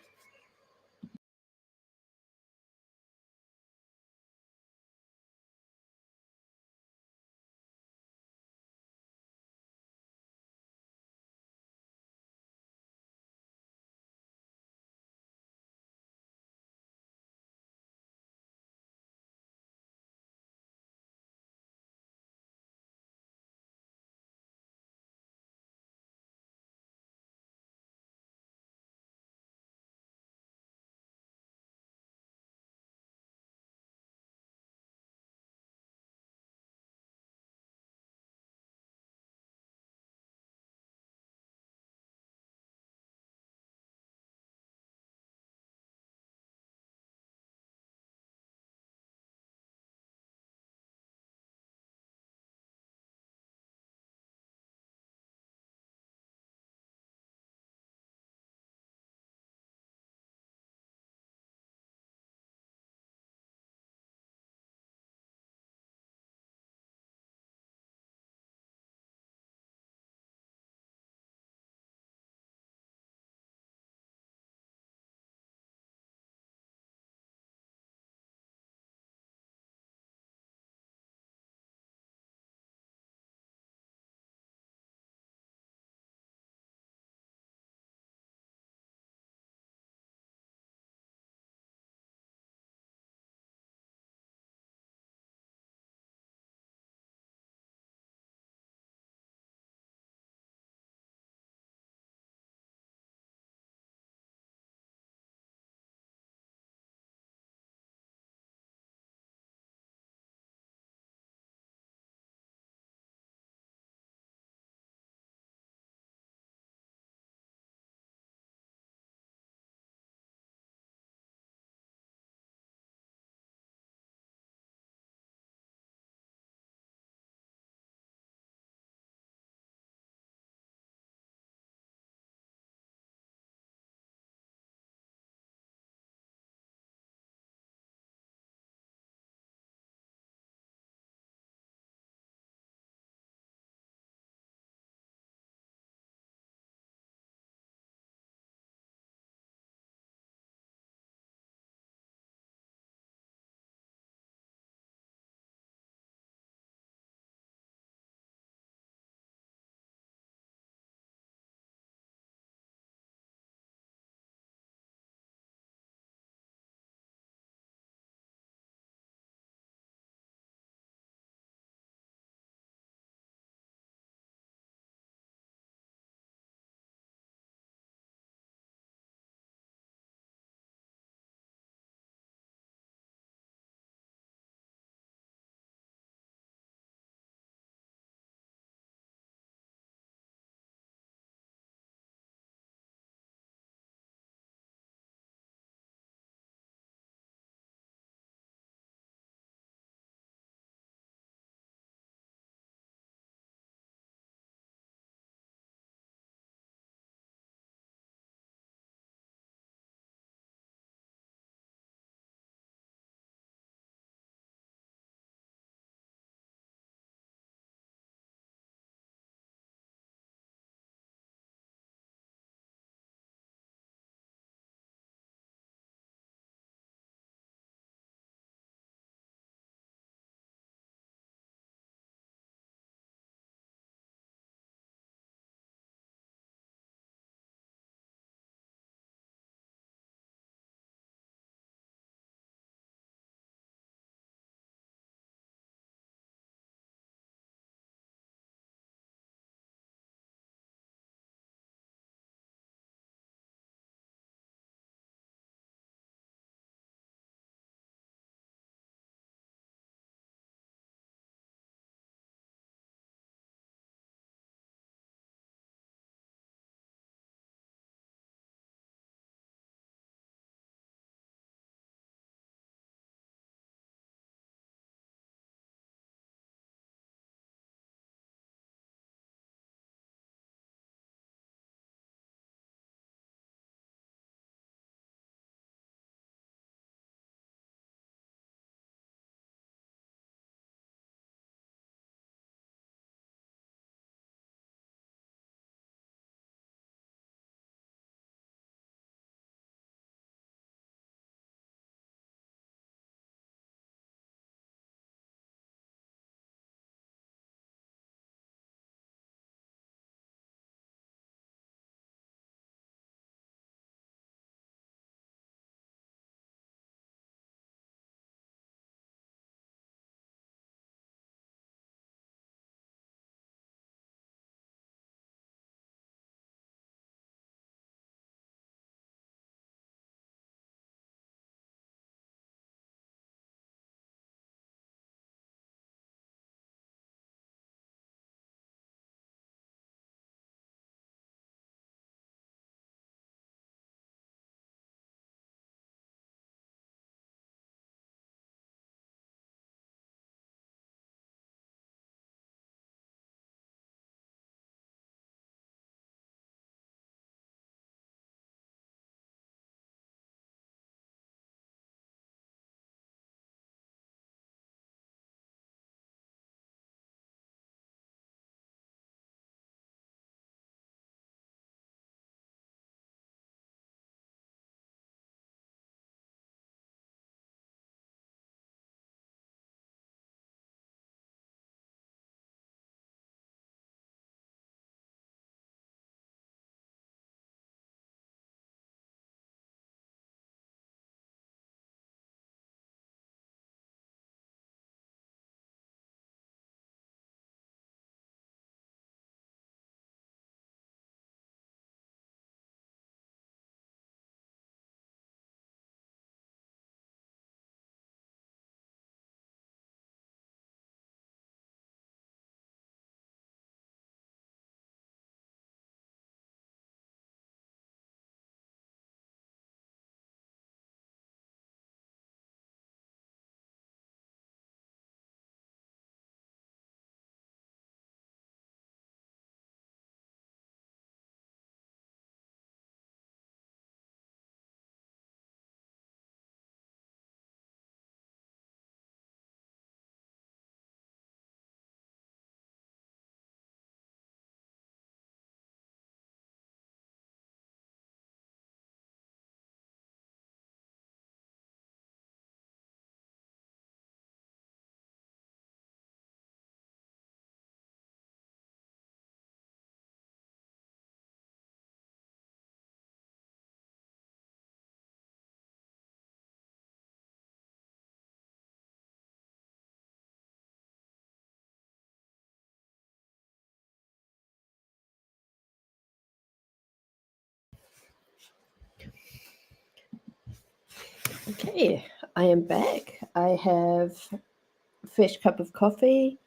Okay, I am back. I have a fresh cup of coffee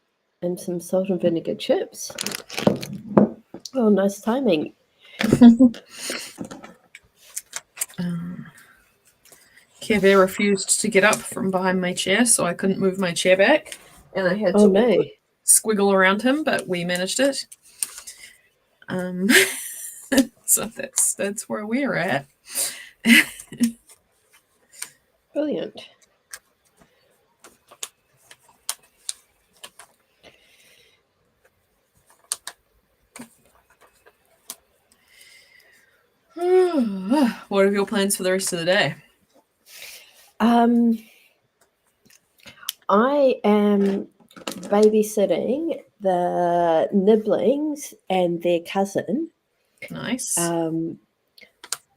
and some salt and vinegar chips. Oh, nice timing. Kevin refused to get up from behind my chair, so I couldn't move my chair back, and I had to squiggle around him, but we managed it. So that's where we're at. Brilliant. What are your plans for the rest of the day? I am babysitting the Nibblings and their cousin. Nice.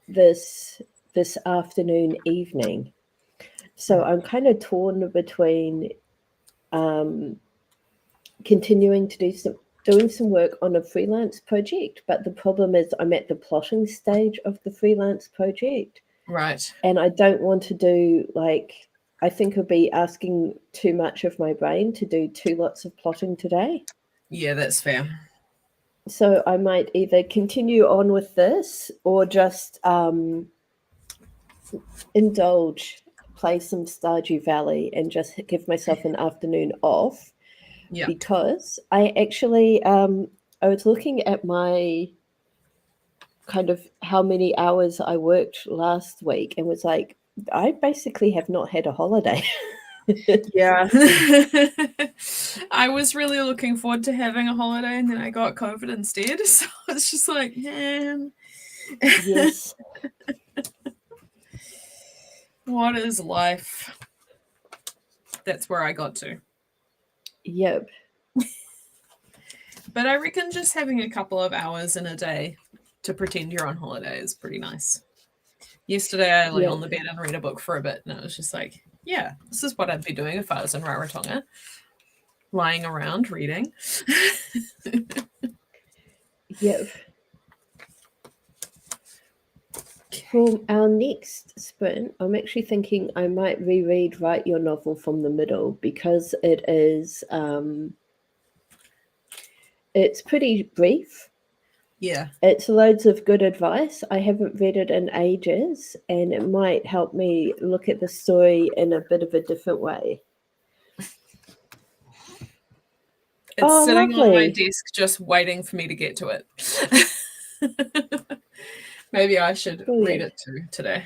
This afternoon, evening. So I'm kind of torn between continuing to doing some work on a freelance project, but the problem is I'm at the plotting stage of the freelance project. Right. And I don't want to do I think it'll be asking too much of my brain to do 2 lots of plotting today. Yeah, that's fair. So I might either continue on with this or just indulge, play some Stardew Valley and just give myself an afternoon off. Yeah. Because I actually I was looking at my kind of how many hours I worked last week and was like, I basically have not had a holiday. Yeah. I was really looking forward to having a holiday, and then I got COVID instead. So it's just like, man. Yes. What is life? That's where I got to. Yep. But I reckon just having a couple of hours in a day to pretend you're on holiday is pretty nice. Yesterday, I lay on the bed and read a book for a bit, and it was just like, yeah, this is what I'd be doing if I was in Rarotonga. Lying around reading. Yep. For our next sprint, I'm actually thinking I might reread Write Your Novel from the Middle because it is it's pretty brief. Yeah. It's loads of good advice. I haven't read it in ages, and it might help me look at the story in a bit of a different way. It's sitting on my desk just waiting for me to get to it. Maybe I should read it too today.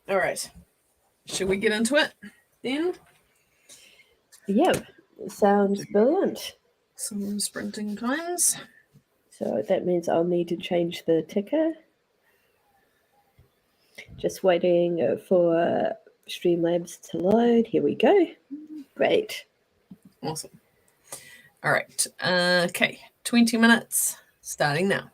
All right. Should we get into it then? Yep. Sounds brilliant. Some sprinting times. So that means I'll need to change the ticker. Just waiting for Streamlabs to load. Here we go. Great. Awesome. All right. Okay. 20 minutes starting now.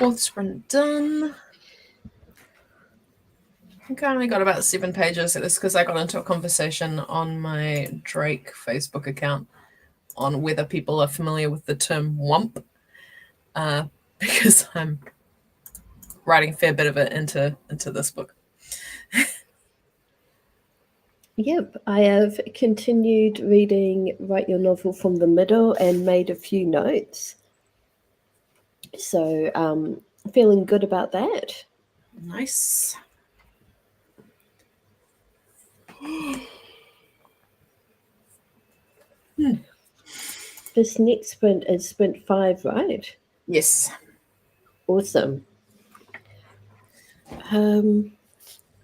Fourth sprint done. I think I only got about 7 pages. It's because I got into a conversation on my Drake Facebook account on whether people are familiar with the term wump, because I'm writing a fair bit of it into this book. Yep, I have continued reading Write Your Novel from the Middle and made a few notes. So feeling good about that. Nice. This next sprint is sprint 5, right? Yes. Awesome.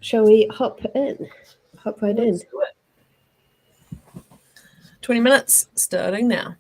Shall we hop in? Hop right in. Let's do it. 20 minutes starting now.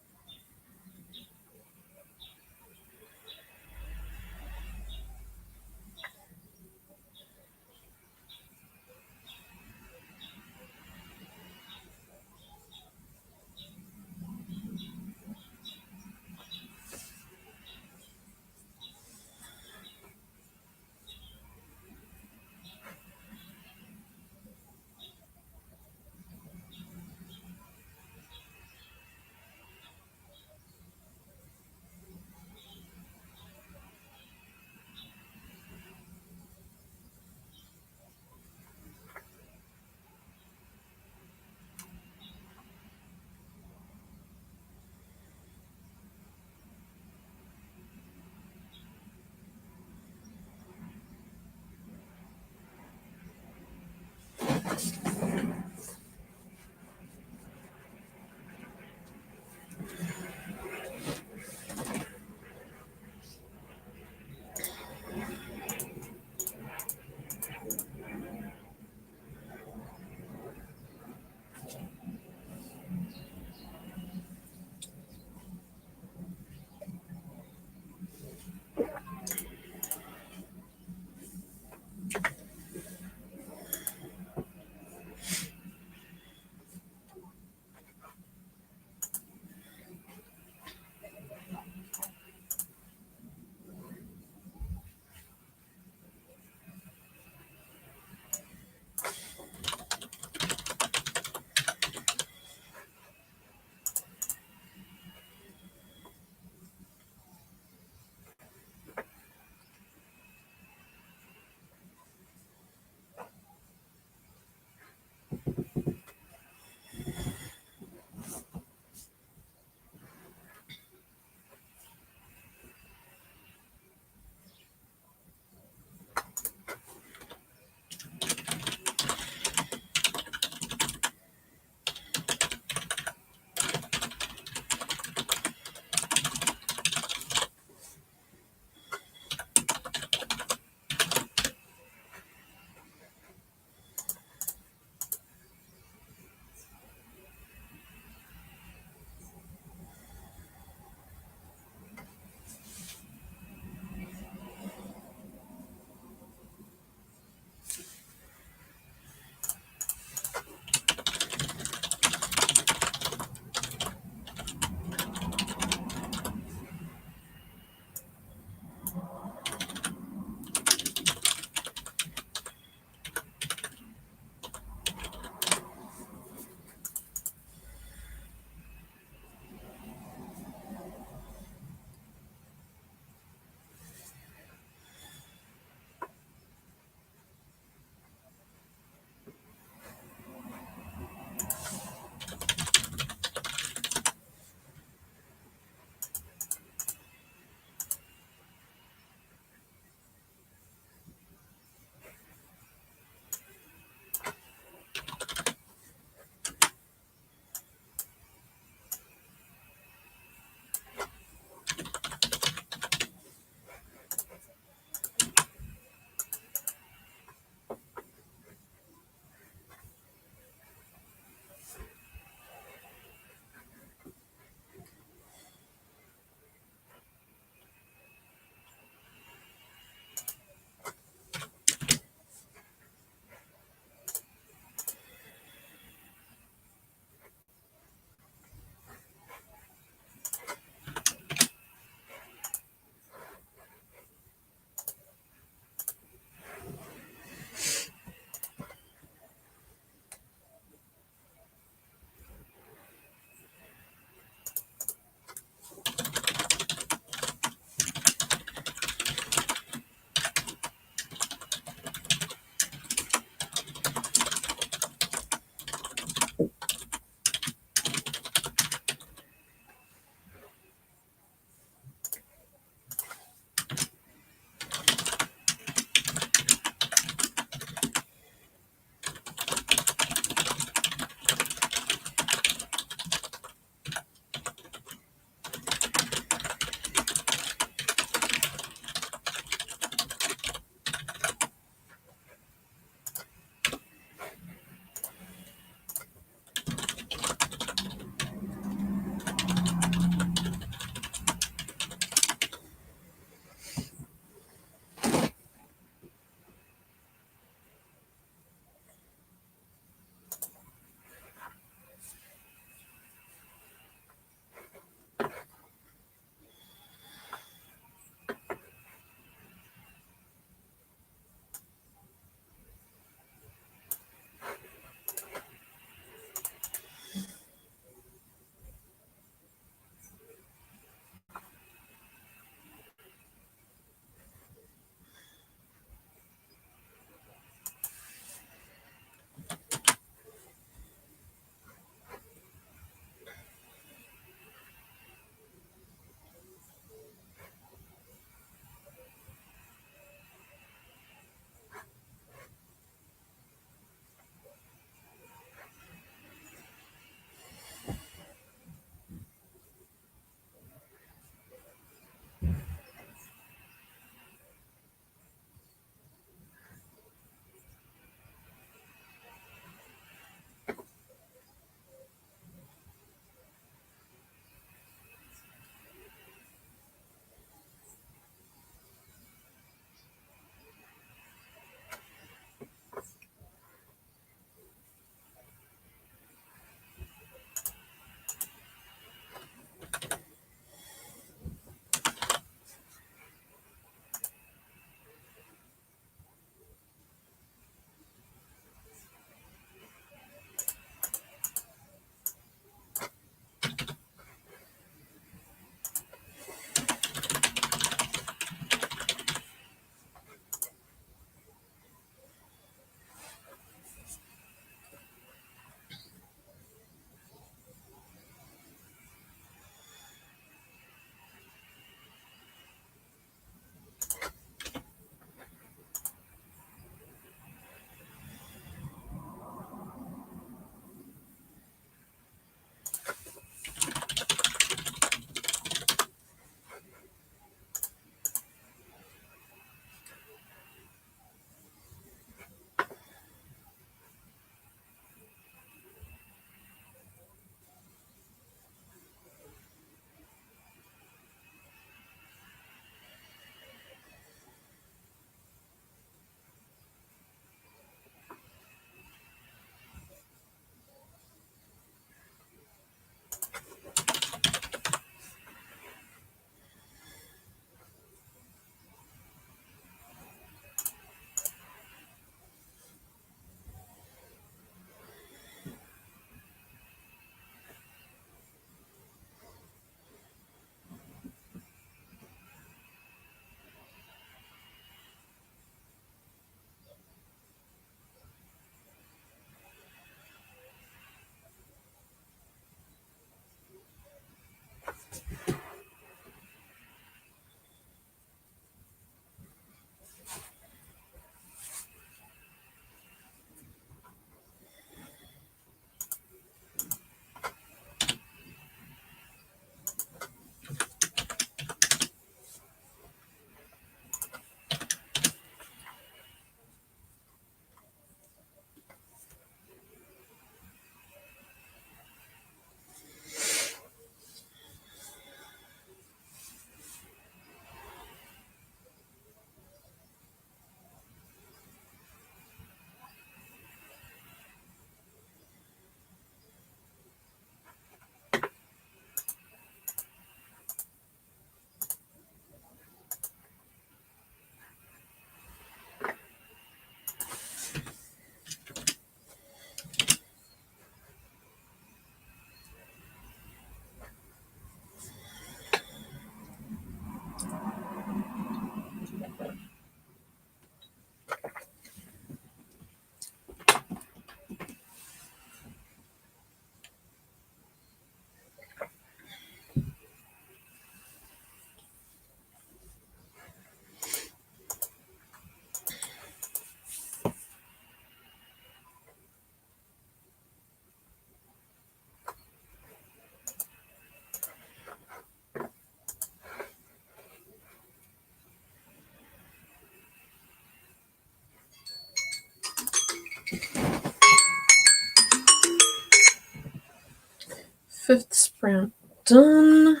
Fifth sprout done.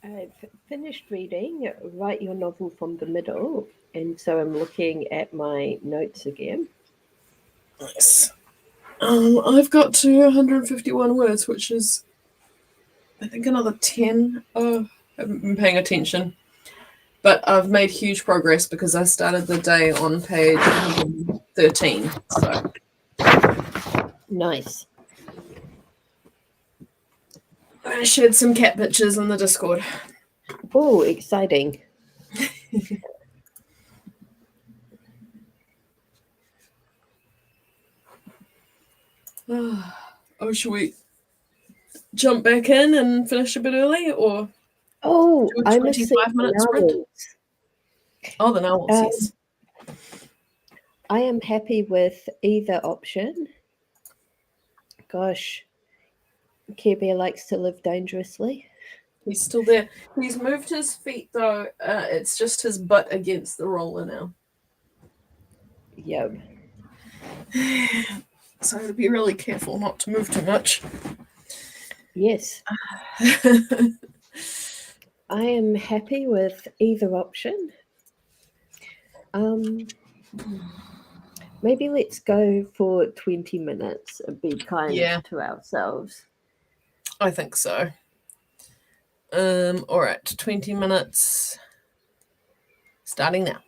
I've finished reading Write Your Novel from the Middle, and so I'm looking at my notes again. Nice. I've got to 151 words, which is, I think, another 10. Oh, I haven't been paying attention. But I've made huge progress because I started the day on page 113. So Nice. I shared some cat pictures in the Discord. Oh, exciting. Oh, should we jump back in and finish a bit early, or Oh, do a I'm missing 25-minute sprint? Oh, the narwhals, yes. I am happy with either option. Gosh, Care Bear likes to live dangerously. He's still there. He's moved his feet, though. It's just his butt against the roller now. Yep. So I have to be really careful not to move too much. Yes. I am happy with either option. Maybe let's go for 20 minutes and be kind to ourselves. I think so. All right, 20 minutes. Starting now.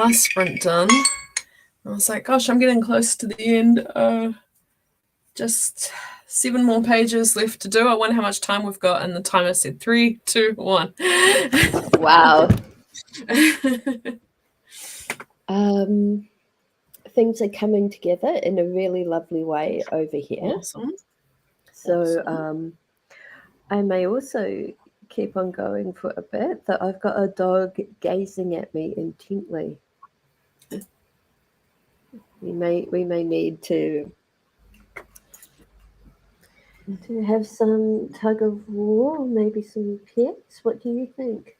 last sprint done. I was like, gosh, I'm getting close to the end. Just 7 more pages left to do. I wonder how much time we've got, and the timer said 3, 2, 1. Wow. Things are coming together in a really lovely way over here. Awesome. So Awesome. I may also keep on going for a bit, that I've got a dog gazing at me intently. We may need to have some tug of war, maybe some pets. What do you think?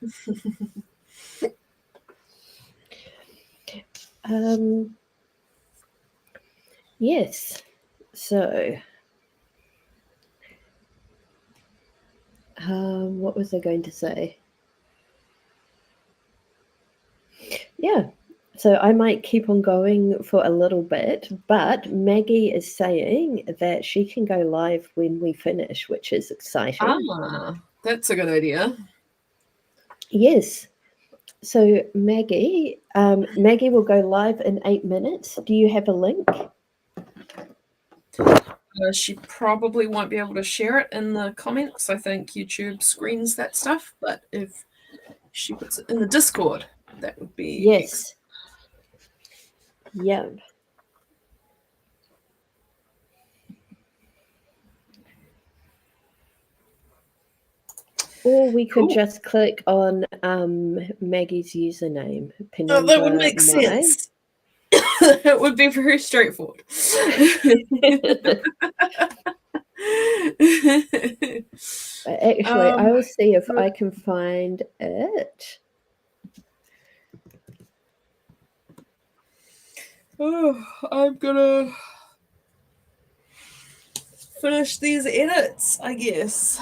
Yes. So, what was I going to say? Yeah. So I might keep on going for a little bit, but Maggie is saying that she can go live when we finish, which is exciting. That's a good idea. Yes. So Maggie will go live in 8 minutes. Do you have a link? She probably won't be able to share it in the comments. I think YouTube screens that stuff, but if she puts it in the Discord, that would be yes. Yeah. Or we could just click on Maggie's username. Oh, that would make sense. It would be very straightforward. Actually, I will see if I can find it. Oh, I'm gonna finish these edits, I guess,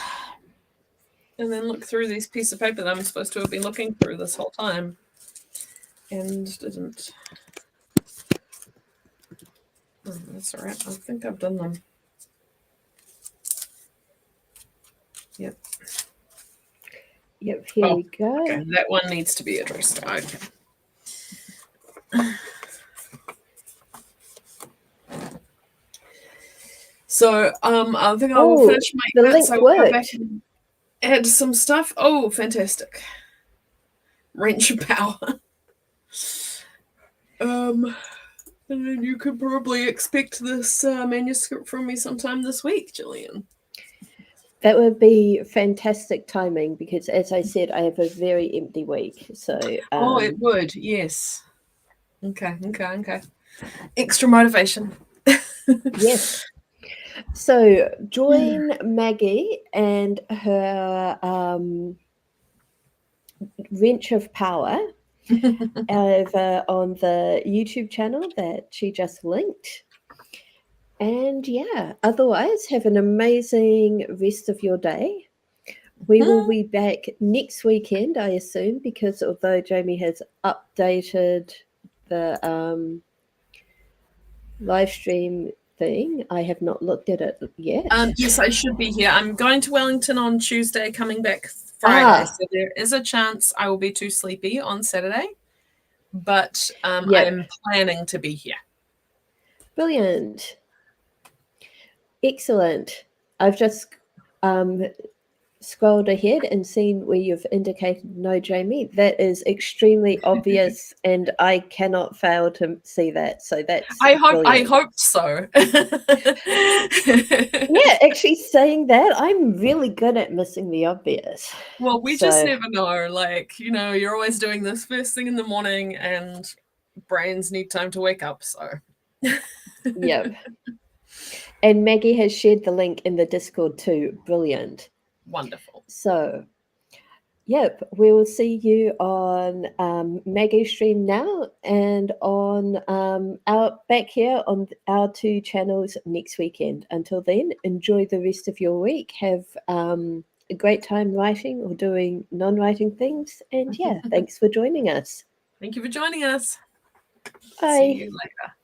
and then look through these pieces of paper that I'm supposed to have been looking through this whole time and didn't. Oh, that's all right. I think I've done them. Yep. Yep, here we go. Okay, that one needs to be addressed. Okay. So I think I will finish my edits. The link worked. worked. Back and add some stuff. Oh, fantastic. Wrench of power. And then you could probably expect this manuscript from me sometime this week, Gillian. That would be fantastic timing because, as I said, I have a very empty week. So it would, yes. Okay. Extra motivation. Yes. So join Maggie and her wrench of power over on the YouTube channel that she just linked. And yeah, otherwise have an amazing rest of your day. We will be back next weekend, I assume, because although Jamie has updated the live stream thing, I have not looked at it yet. Yes, I should be here. I'm going to Wellington on Tuesday, coming back Friday. So there is a chance I will be too sleepy on Saturday, but I am planning to be here. Brilliant. Excellent. I've just scrolled ahead and seen where you've indicated no, Jamie. That is extremely obvious, and I cannot fail to see that. So that's I hope so. Yeah, actually saying that, I'm really good at missing the obvious. Well, we just never know. Like, you're always doing this first thing in the morning, and brains need time to wake up. So Yep. And Maggie has shared the link in the Discord too. Brilliant. Wonderful. So, yep, we will see you on Maggie's stream now and on our back here on our 2 channels next weekend. Until then, enjoy the rest of your week. Have a great time writing or doing non-writing things. And yeah, thanks for joining us. Thank you for joining us. Bye. See you later.